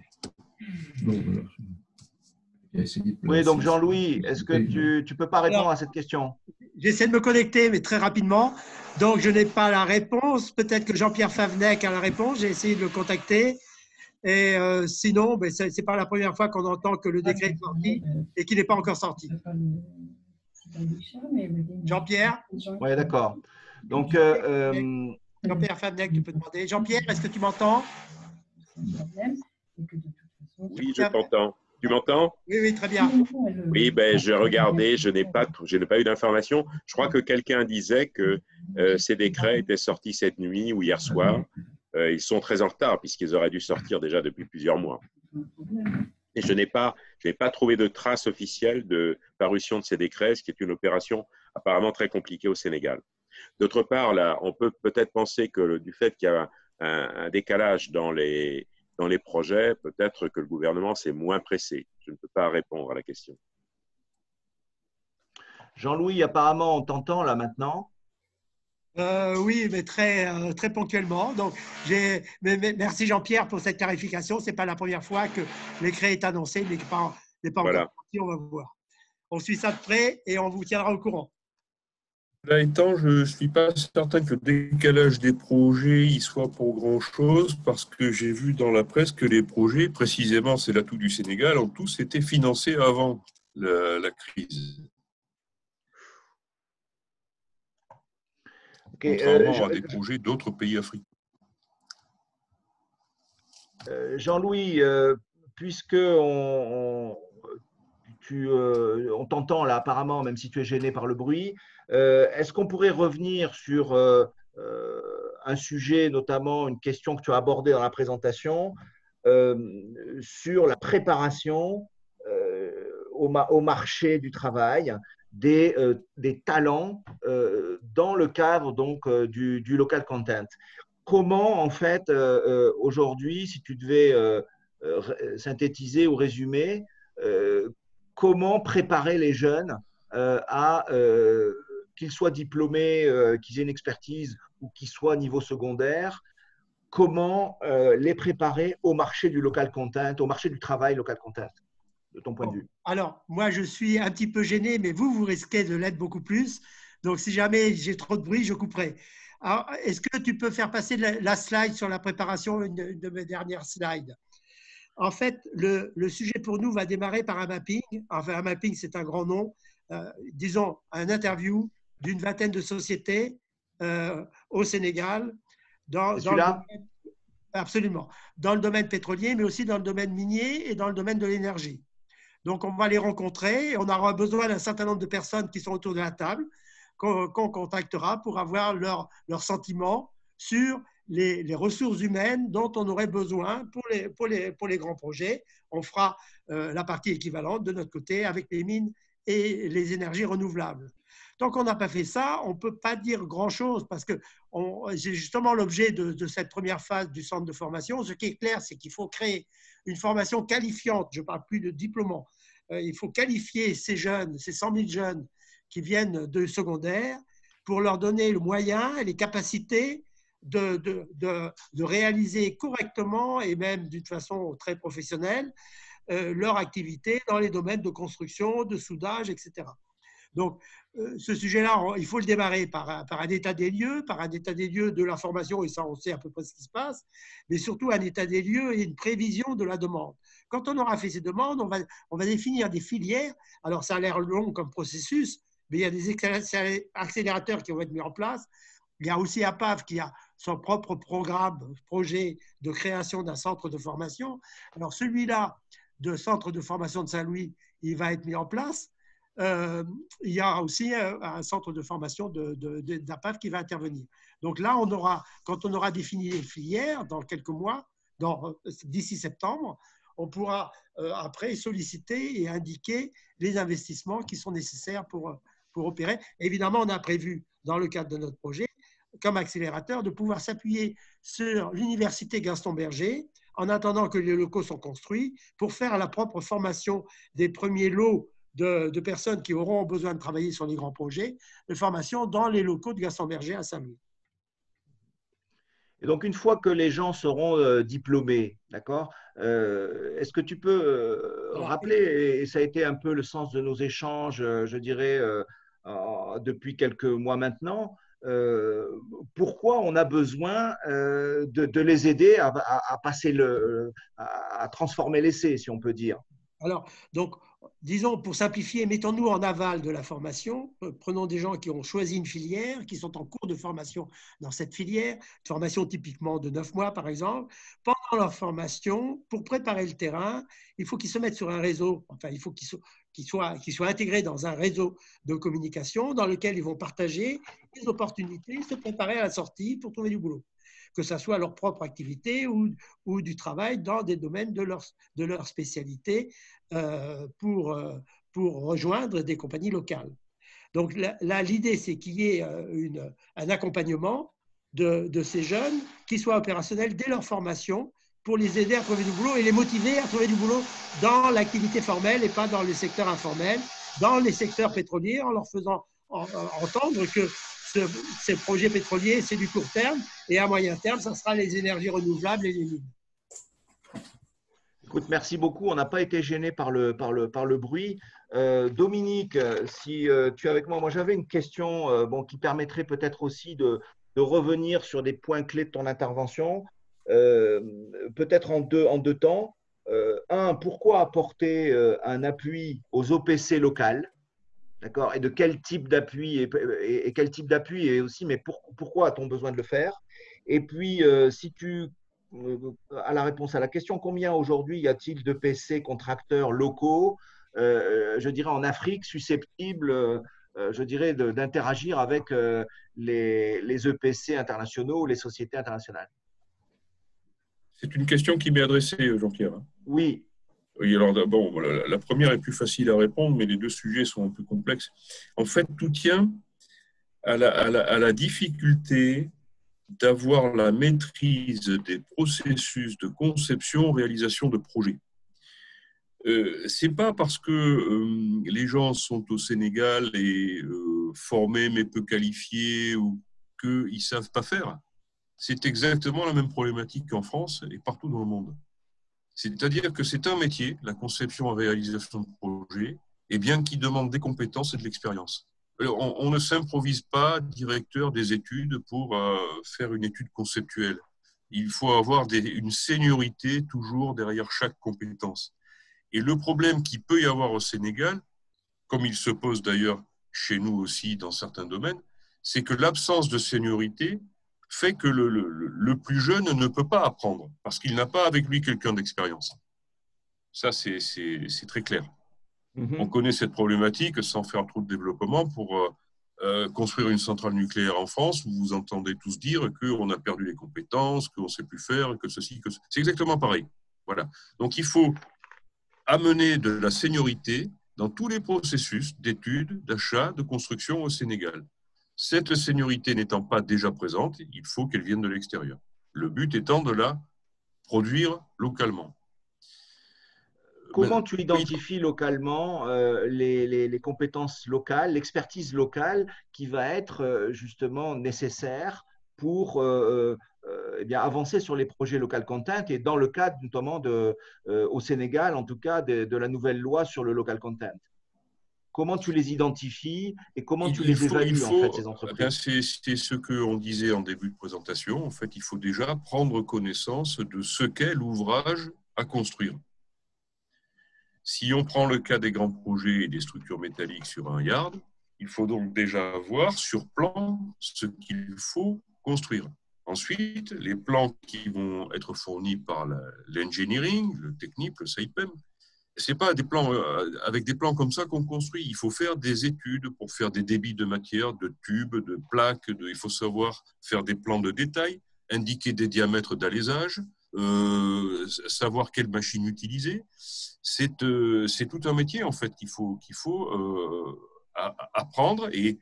Oui, donc Jean-Louis, est-ce que tu ne peux pas répondre à cette question? J'essaie de me connecter, mais très rapidement. Donc, je n'ai pas la réponse. Peut-être que Jean-Pierre Favnec a la réponse. J'ai essayé de le contacter. Et sinon, ben, ce n'est pas la première fois qu'on entend que le décret est sorti et qu'il n'est pas encore sorti. Jean-Pierre? Oui, d'accord. Donc, Jean-Pierre Favnec, tu peux demander. Jean-Pierre, est-ce que tu m'entends? Oui, je t'entends. Tu m'entends? Oui, oui, très bien. Oui, ben, je regardais, je n'ai pas eu d'informations. Je crois que quelqu'un disait que ces décrets étaient sortis cette nuit ou hier soir. Ils sont très en retard puisqu'ils auraient dû sortir déjà depuis plusieurs mois. Et je n'ai pas trouvé de trace officielle de parution de ces décrets, ce qui est une opération apparemment très compliquée au Sénégal. D'autre part, là, on peut peut-être penser que du fait qu'il y a un décalage dans les projets, peut-être que le gouvernement s'est moins pressé. Je ne peux pas répondre à la question. Jean-Louis, apparemment, on t'entend là maintenant. Oui, mais très ponctuellement. Donc, merci Jean-Pierre pour cette clarification. Ce n'est pas la première fois que l'écrit est annoncé, mais n'est pas Voilà. encore sorti. On va voir. On suit ça de près et on vous tiendra au courant. Là étant, je ne suis pas certain que le décalage des projets y soit pour grand-chose, parce que j'ai vu dans la presse que les projets, précisément c'est l'atout du Sénégal, ont tous été financés avant la crise. Okay, contrairement à des projets d'autres pays africains. Jean-Louis, puisque on t'entend là apparemment, même si tu es gêné par le bruit, est-ce qu'on pourrait revenir sur un sujet, notamment une question que tu as abordée dans la présentation, sur la préparation au marché du travail des talents dans le cadre donc du local content. Comment en fait aujourd'hui, si tu devais synthétiser ou résumer, comment préparer les jeunes à qu'ils soient diplômés, qu'ils aient une expertise ou qu'ils soient niveau secondaire, comment les préparer au marché du local content, au marché du travail local content, de ton point de vue? Alors, moi, je suis un petit peu gêné, mais vous risquez de l'être beaucoup plus. Donc, si jamais j'ai trop de bruit, je couperai. Alors, est-ce que tu peux faire passer la slide sur la préparation, une de mes dernières slides? En fait, le sujet pour nous va démarrer par un mapping. Enfin, un mapping, c'est un grand nom. Disons, un interview d'une vingtaine de sociétés au Sénégal. Absolument. Dans le domaine pétrolier, mais aussi dans le domaine minier et dans le domaine de l'énergie. Donc, on va les rencontrer et on aura besoin d'un certain nombre de personnes qui sont autour de la table qu'on contactera pour avoir leurs sentiments sur les ressources humaines dont on aurait besoin pour les grands projets. On fera la partie équivalente de notre côté avec les mines et les énergies renouvelables. Tant qu'on n'a pas fait ça, on ne peut pas dire grand-chose parce que c'est justement l'objet de cette première phase du centre de formation. Ce qui est clair, c'est qu'il faut créer une formation qualifiante. Je ne parle plus de diplômant. Il faut qualifier ces jeunes, ces 100 000 jeunes qui viennent de secondaire pour leur donner le moyen et les capacités de réaliser correctement et même d'une façon très professionnelle leur activité dans les domaines de construction, de soudage, etc. Donc, ce sujet-là, il faut le démarrer par un état des lieux, de la formation, et ça, on sait à peu près ce qui se passe, mais surtout un état des lieux et une prévision de la demande. Quand on aura fait ces demandes, on va définir des filières. Alors, ça a l'air long comme processus, mais il y a des accélérateurs qui vont être mis en place. Il y a aussi APAV qui a son propre projet de création d'un centre de formation. Alors, celui-là, de centre de formation de Saint-Louis, il va être mis en place. Il y a aussi un centre de formation d'APAV qui va intervenir. Donc là, quand on aura défini les filières dans quelques mois, d'ici septembre, on pourra après solliciter et indiquer les investissements qui sont nécessaires pour opérer. Évidemment, on a prévu, dans le cadre de notre projet, comme accélérateur, de pouvoir s'appuyer sur l'université Gaston Berger en attendant que les locaux soient construits pour faire la propre formation des premiers lots de personnes qui auront besoin de travailler sur les grands projets de formation dans les locaux de Gaston Berger à Saint-Louis. Et donc, une fois que les gens seront diplômés, d'accord, est-ce que tu peux rappeler, et ça a été un peu le sens de nos échanges, je dirais, depuis quelques mois maintenant, pourquoi on a besoin de les aider à passer à transformer l'essai, si on peut dire? Alors, donc, disons, pour simplifier, mettons-nous en aval de la formation. Prenons des gens qui ont choisi une filière, qui sont en cours de formation dans cette filière, une formation typiquement de 9 mois, par exemple. Pendant leur formation, pour préparer le terrain, il faut qu'ils se mettent sur un réseau, enfin, il faut qu'ils soient intégrés dans un réseau de communication dans lequel ils vont partager les opportunités, se préparer à la sortie pour trouver du boulot, que ce soit leur propre activité ou du travail dans des domaines de leur spécialité pour rejoindre des compagnies locales. Donc là, l'idée, c'est qu'il y ait un accompagnement de ces jeunes qui soient opérationnels dès leur formation pour les aider à trouver du boulot et les motiver à trouver du boulot dans l'activité formelle et pas dans les secteurs informels, dans les secteurs pétroliers, en leur faisant entendre que ces projets pétroliers, c'est du court terme, et à moyen terme, ça sera les énergies renouvelables et les mines. Écoute, merci beaucoup. On n'a pas été gêné par le bruit. Dominique, si tu es avec moi, j'avais une question qui permettrait peut-être aussi de revenir sur des points clés de ton intervention, peut-être en deux temps. Un, pourquoi apporter un appui aux OPC locales? D'accord. Et de quel type d'appui et quel type d'appui et aussi, mais pourquoi a-t-on besoin de le faire? Et puis, si tu as la réponse à la question, combien aujourd'hui y a-t-il de PC contracteurs locaux, je dirais en Afrique, susceptibles, je dirais, d'interagir avec les EPC internationaux ou les sociétés internationales? C'est une question qui m'est adressée, Jean-Pierre. Oui. Oui, alors bon, la première est plus facile à répondre, mais les deux sujets sont un peu complexes. En fait, tout tient à la difficulté d'avoir la maîtrise des processus de conception, réalisation de projets. C'est pas parce que les gens sont au Sénégal et formés mais peu qualifiés ou qu'ils ne savent pas faire. C'est exactement la même problématique qu'en France et partout dans le monde. C'est-à-dire que c'est un métier, la conception et réalisation de projets, et bien qui demande des compétences et de l'expérience. On ne s'improvise pas directeur des études pour faire une étude conceptuelle. Il faut avoir une seniorité toujours derrière chaque compétence. Et le problème qu'il peut y avoir au Sénégal, comme il se pose d'ailleurs chez nous aussi dans certains domaines, c'est que l'absence de seniorité fait que le plus jeune ne peut pas apprendre parce qu'il n'a pas avec lui quelqu'un d'expérience. Ça, c'est très clair. On connaît cette problématique sans faire trop de développement pour construire une centrale nucléaire en France où vous entendez tous dire qu'on a perdu les compétences, qu'on ne sait plus faire, que ceci, que ceci. C'est exactement pareil. Voilà. Donc, il faut amener de la seniorité dans tous les processus d'études, d'achat, de construction au Sénégal. Cette seniorité n'étant pas déjà présente, il faut qu'elle vienne de l'extérieur. Le but étant de la produire localement. Comment tu identifies localement les compétences locales, l'expertise locale qui va être justement nécessaire pour avancer sur les projets local content et dans le cadre notamment au Sénégal, en tout cas, de la nouvelle loi sur le local content? Comment tu les identifies et comment tu les évalues, en fait, ces entreprises? C'est ce qu'on disait en début de présentation. En fait, il faut déjà prendre connaissance de ce qu'est l'ouvrage à construire. Si on prend le cas des grands projets et des structures métalliques sur un yard, il faut donc déjà voir sur plan ce qu'il faut construire. Ensuite, les plans qui vont être fournis par l'engineering, le technique, le SAIPEM, ce n'est pas des plans, avec des plans comme ça qu'on construit. Il faut faire des études pour faire des débits de matière, de tubes, de plaques. Il faut savoir faire des plans de détail, indiquer des diamètres d'alésage, savoir quelle machine utiliser. C'est tout un métier, en fait, qu'il faut apprendre. Et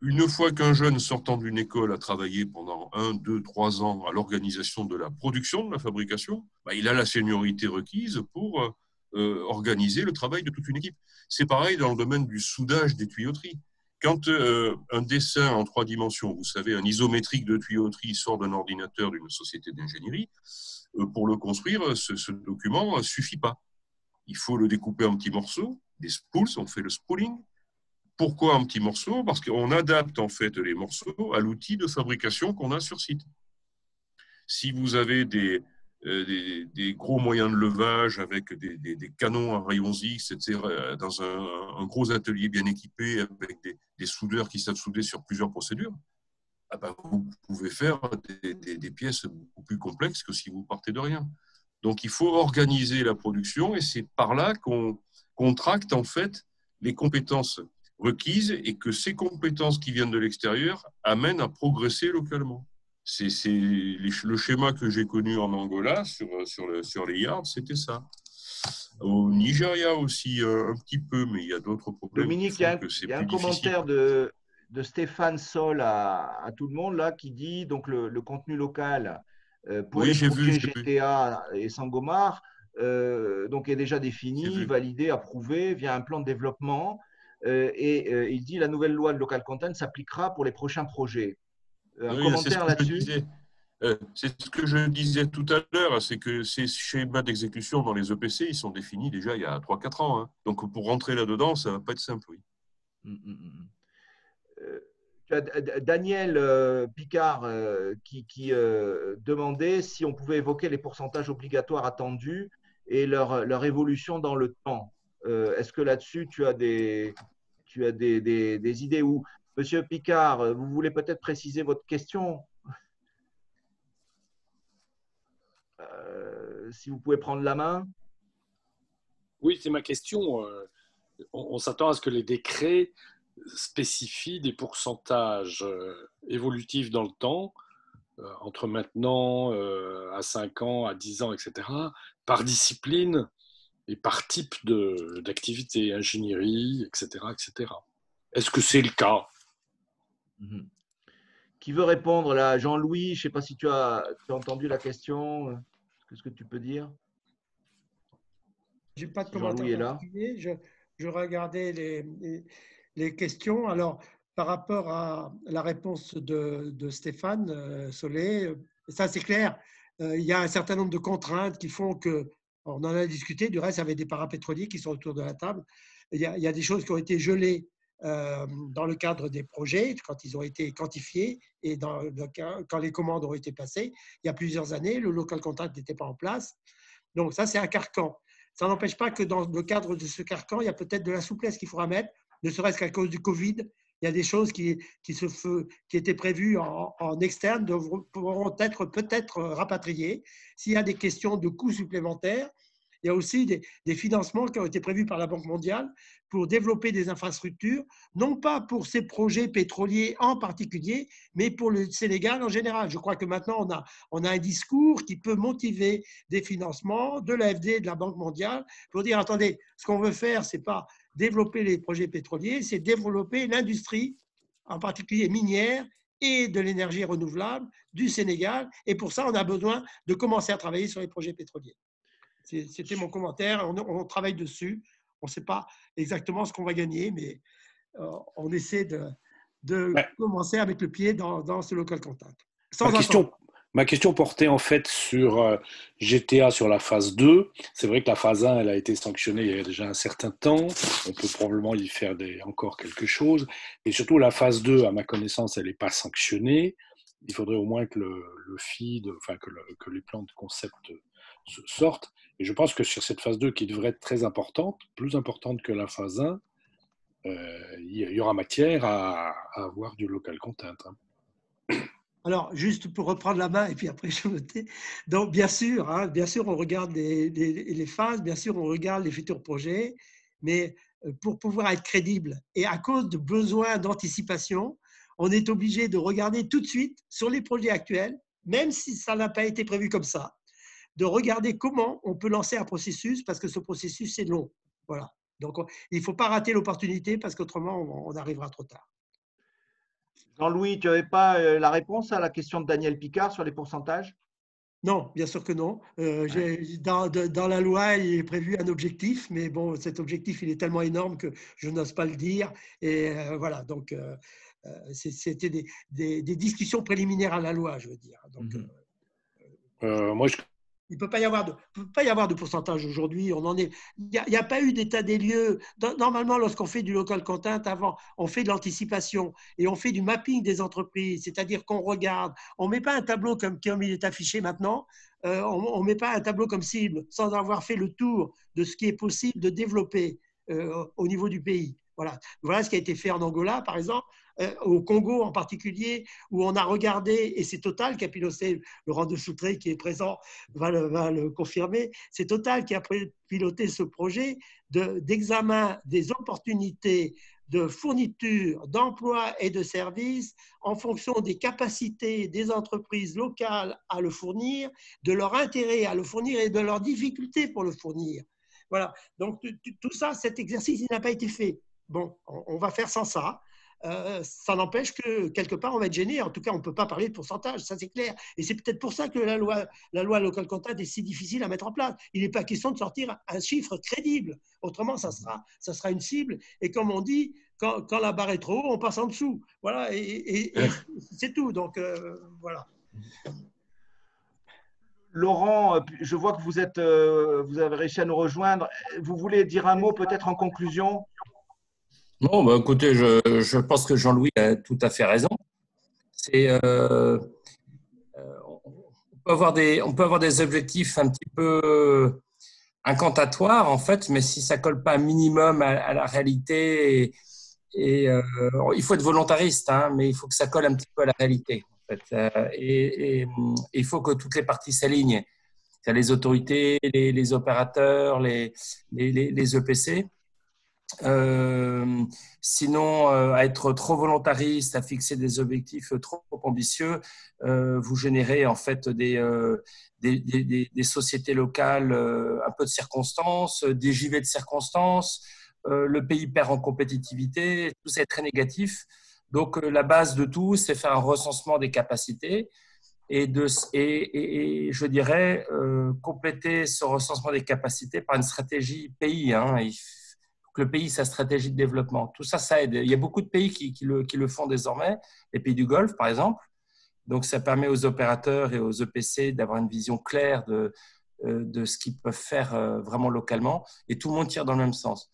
une fois qu'un jeune sortant d'une école a travaillé pendant 1, 2, 3 ans à l'organisation de la production, de la fabrication, il a la seniorité requise pour organiser le travail de toute une équipe. C'est pareil dans le domaine du soudage des tuyauteries. Quand un dessin en 3 dimensions, vous savez, un isométrique de tuyauterie sort d'un ordinateur d'une société d'ingénierie, pour le construire, ce document ne suffit pas. Il faut le découper en petits morceaux, des spools, on fait le spooling. Pourquoi en petits morceaux? Parce qu'on adapte en fait les morceaux à l'outil de fabrication qu'on a sur site. Si vous avez des des gros moyens de levage avec des canons à rayons X, etc., dans un gros atelier bien équipé avec des soudeurs qui savent souder sur plusieurs procédures, ah ben, vous pouvez faire des pièces beaucoup plus complexes que si vous partez de rien. Donc, il faut organiser la production et c'est par là qu'on contracte en fait les compétences requises et que ces compétences qui viennent de l'extérieur amènent à progresser localement. C'est le schéma que j'ai connu en Angola sur les yards, c'était ça. Au Nigeria aussi, un petit peu, mais il y a d'autres problèmes. Dominique, il y a un commentaire de Stéphane Sol à tout le monde là, qui dit donc le contenu local pour les projets GTA et Sangomar donc est déjà défini, validé, approuvé via un plan de développement. Il dit la nouvelle loi de local content s'appliquera pour les prochains projets. Un commentaire là-dessus? C'est ce que je disais tout à l'heure, c'est que ces schémas d'exécution dans les EPC, ils sont définis déjà il y a 3-4 ans. Hein. Donc, pour rentrer là-dedans, ça ne va pas être simple. Oui. Tu as Daniel Picard qui demandait si on pouvait évoquer les pourcentages obligatoires attendus et leur évolution dans le temps. Est-ce que là-dessus, tu as des idées ou Monsieur Picard, vous voulez peut-être préciser votre question? Si vous pouvez prendre la main. Oui, c'est ma question. On s'attend à ce que les décrets spécifient des pourcentages évolutifs dans le temps, entre maintenant à 5 ans, à 10 ans, etc., par discipline et par type d'activité, ingénierie, etc., etc. Est-ce que c'est le cas? Qui veut répondre là? Jean-Louis, je ne sais pas si tu as entendu la question. Qu'est-ce que tu peux dire? Je n'ai pas de commentaire particulier. Je regardais les questions. Alors, par rapport à la réponse de Stéphane Solé, ça c'est clair. Il y a un certain nombre de contraintes qui font que, on en a discuté, du reste, avec des parapétroliers qui sont autour de la table. Il y a des choses qui ont été gelées dans le cadre des projets, quand ils ont été quantifiés et quand les commandes ont été passées. Il y a plusieurs années, le local content n'était pas en place. Donc ça, c'est un carcan. Ça n'empêche pas que dans le cadre de ce carcan, il y a peut-être de la souplesse qu'il faudra mettre, ne serait-ce qu'à cause du Covid. Il y a des choses qui étaient prévues en externe pourront être peut-être rapatriées. S'il y a des questions de coûts supplémentaires, il y a aussi des financements qui ont été prévus par la Banque mondiale pour développer des infrastructures, non pas pour ces projets pétroliers en particulier, mais pour le Sénégal en général. Je crois que maintenant, on a un discours qui peut motiver des financements de l'AFD, de la Banque mondiale, pour dire, attendez, ce qu'on veut faire, ce n'est pas développer les projets pétroliers, c'est développer l'industrie, en particulier minière, et de l'énergie renouvelable du Sénégal. Et pour ça, on a besoin de commencer à travailler sur les projets pétroliers. C'était mon commentaire. On travaille dessus. On ne sait pas exactement ce qu'on va gagner, mais on essaie de commencer avec le pied dans ce local content. Ma question portait en fait sur GTA, sur la phase 2. C'est vrai que la phase 1, elle a été sanctionnée il y a déjà un certain temps. On peut probablement y faire encore quelque chose. Et surtout, la phase 2, à ma connaissance, elle n'est pas sanctionnée. Il faudrait au moins que le FID, enfin que les plans de concept sortent. Et je pense que sur cette phase 2 qui devrait être très importante, plus importante que la phase 1, il y aura matière à avoir du local content. Alors, juste pour reprendre la main, et puis après je notais. Donc, bien sûr, on regarde les phases, bien sûr, on regarde les futurs projets, mais pour pouvoir être crédible et à cause de besoins d'anticipation, on est obligé de regarder tout de suite sur les projets actuels, même si ça n'a pas été prévu comme ça, de regarder comment on peut lancer un processus, parce que ce processus, c'est long. Voilà. Donc, il ne faut pas rater l'opportunité, parce qu'autrement, on arrivera trop tard. Jean-Louis, tu n'avais pas la réponse à la question de Daniel Picard sur les pourcentages? Non, bien sûr que non. Dans la loi, il est prévu un objectif, mais bon, cet objectif, il est tellement énorme que je n'ose pas le dire. Et voilà, donc c'était des discussions préliminaires à la loi, je veux dire. Donc, moi, Il ne peut pas y avoir de pourcentage aujourd'hui. Il n'y a pas eu d'état des lieux. Normalement, lorsqu'on fait du local content, avant, on fait de l'anticipation et on fait du mapping des entreprises, c'est-à-dire qu'on regarde. On ne met pas un tableau comme il est affiché maintenant. On ne met pas un tableau comme cible sans avoir fait le tour de ce qui est possible de développer au niveau du pays. Voilà ce qui a été fait en Angola, par exemple, au Congo en particulier, où on a regardé, et c'est Total qui a piloté, Laurent de Soutré qui est présent va le confirmer, c'est Total qui a piloté ce projet d'examen des opportunités de fourniture, d'emploi et de services en fonction des capacités des entreprises locales à le fournir, de leur intérêt à le fournir et de leurs difficultés pour le fournir. Voilà. Donc, tout ça, cet exercice, il n'a pas été fait. Bon, on va faire sans ça. Ça n'empêche que quelque part on va être gêné. En tout cas, on ne peut pas parler de pourcentage, ça c'est clair. Et c'est peut-être pour ça que la loi local content est si difficile à mettre en place. Il n'est pas question de sortir un chiffre crédible. Autrement, ça sera une cible. Et comme on dit, quand la barre est trop haut, on passe en dessous. Voilà, et c'est tout. Donc voilà. Laurent, je vois que vous avez réussi à nous rejoindre. Vous voulez dire un mot peut-être en conclusion? Non, bah, écoutez, je pense que Jean-Louis a tout à fait raison. On peut avoir des objectifs un petit peu incantatoires, en fait, mais si ça ne colle pas un minimum à la réalité, il faut être volontariste, hein, mais il faut que ça colle un petit peu à la réalité. En fait. Et il faut que toutes les parties s'alignent. Les autorités, les opérateurs, les EPC. Sinon, à être trop volontariste, à fixer des objectifs trop ambitieux, vous générez en fait des sociétés locales un peu de circonstances, des JV de circonstances, le pays perd en compétitivité, tout ça est très négatif. Donc, la base de tout, c'est faire un recensement des capacités et je dirais compléter ce recensement des capacités par une stratégie pays. Hein, que le pays, sa stratégie de développement. Tout ça, ça aide. Il y a beaucoup de pays qui le font désormais, les pays du Golfe, par exemple. Donc, ça permet aux opérateurs et aux EPC d'avoir une vision claire de ce qu'ils peuvent faire vraiment localement. Et tout le monde tire dans le même sens.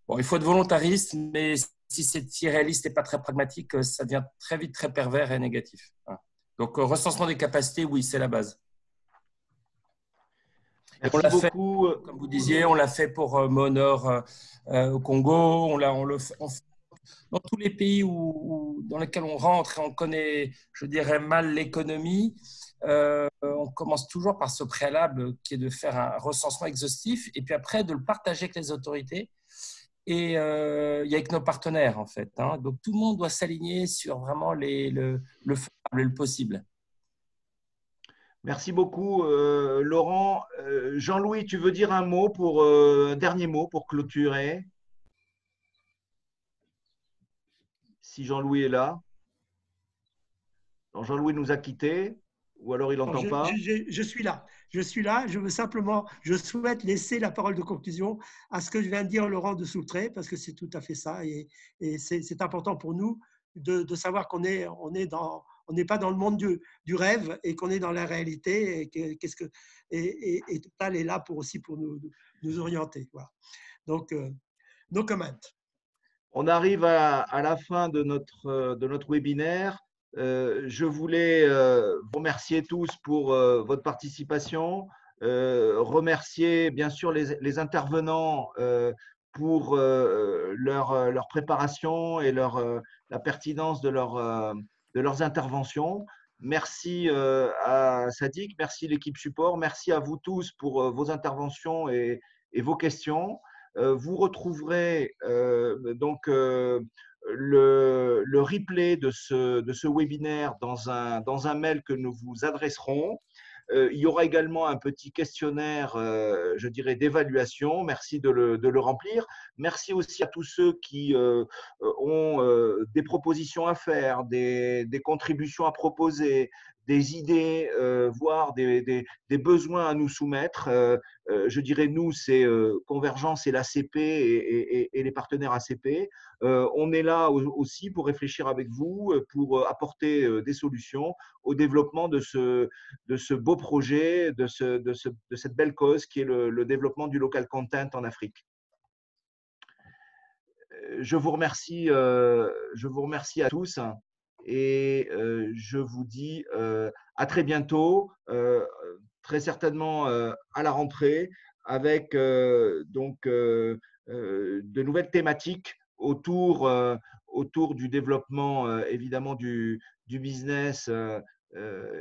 Bon, il faut être volontariste, mais si c'est irréaliste et pas très pragmatique, ça devient très vite très pervers et négatif. Donc, recensement des capacités, oui, c'est la base. Merci on l'a beaucoup. Fait, comme vous disiez, on l'a fait pour Monor au Congo, on le fait dans tous les pays dans lesquels on rentre et on connaît, je dirais, mal l'économie. On commence toujours par ce préalable qui est de faire un recensement exhaustif et puis après de le partager avec les autorités et avec nos partenaires, en fait. Hein. Donc, tout le monde doit s'aligner sur vraiment le faisable et le possible. Merci beaucoup, Laurent. Jean-Louis, tu veux dire un dernier mot pour clôturer? Si Jean-Louis est là. Jean-Louis nous a quittés, ou alors il n'entend pas. Je suis là. Je souhaite laisser la parole de conclusion à ce que je viens de dire Laurent de Soutré, parce que c'est tout à fait ça. Et c'est important pour nous de savoir qu'on n'est pas dans le monde du rêve et qu'on est dans la réalité et Total est là pour nous orienter. Voilà. Donc, no comment. On arrive à la fin de notre webinaire. Je voulais vous remercier tous pour votre participation, remercier bien sûr les intervenants pour leur préparation et la pertinence de leurs interventions. Merci à Sadiq, merci l'équipe support, merci à vous tous pour vos interventions et vos questions. Vous retrouverez donc le replay de ce webinaire dans un mail que nous vous adresserons. Il y aura également un petit questionnaire, je dirais, d'évaluation. Merci de le remplir. Merci aussi à tous ceux qui ont des propositions à faire, des contributions à proposer, des idées, voire des besoins à nous soumettre, je dirais nous, c'est Convergence et l'ACP et les partenaires ACP. On est là aussi pour réfléchir avec vous, pour apporter des solutions au développement de ce beau projet, de cette belle cause qui est le développement du local content en Afrique. Je vous remercie à tous et je vous dis à très bientôt, très certainement à la rentrée avec donc de nouvelles thématiques autour du développement évidemment du business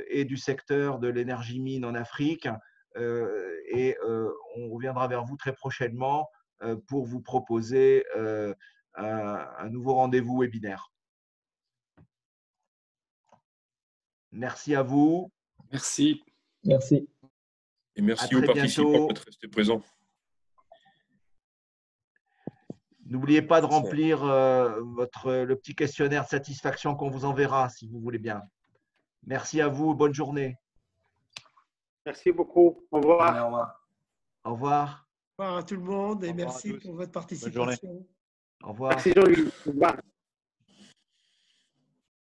et du secteur de l'énergie mine en Afrique. Et on reviendra vers vous très prochainement pour vous proposer un nouveau rendez-vous webinaire. Merci à vous. Merci. Merci. Et merci aux participants d'être restés présents. N'oubliez pas de remplir le petit questionnaire de satisfaction qu'on vous enverra, si vous voulez bien. Merci à vous. Bonne journée. Merci beaucoup. Au revoir. Au revoir. Au revoir à tout le monde et merci pour votre participation. Au revoir. Merci Jean-Louis. Au revoir.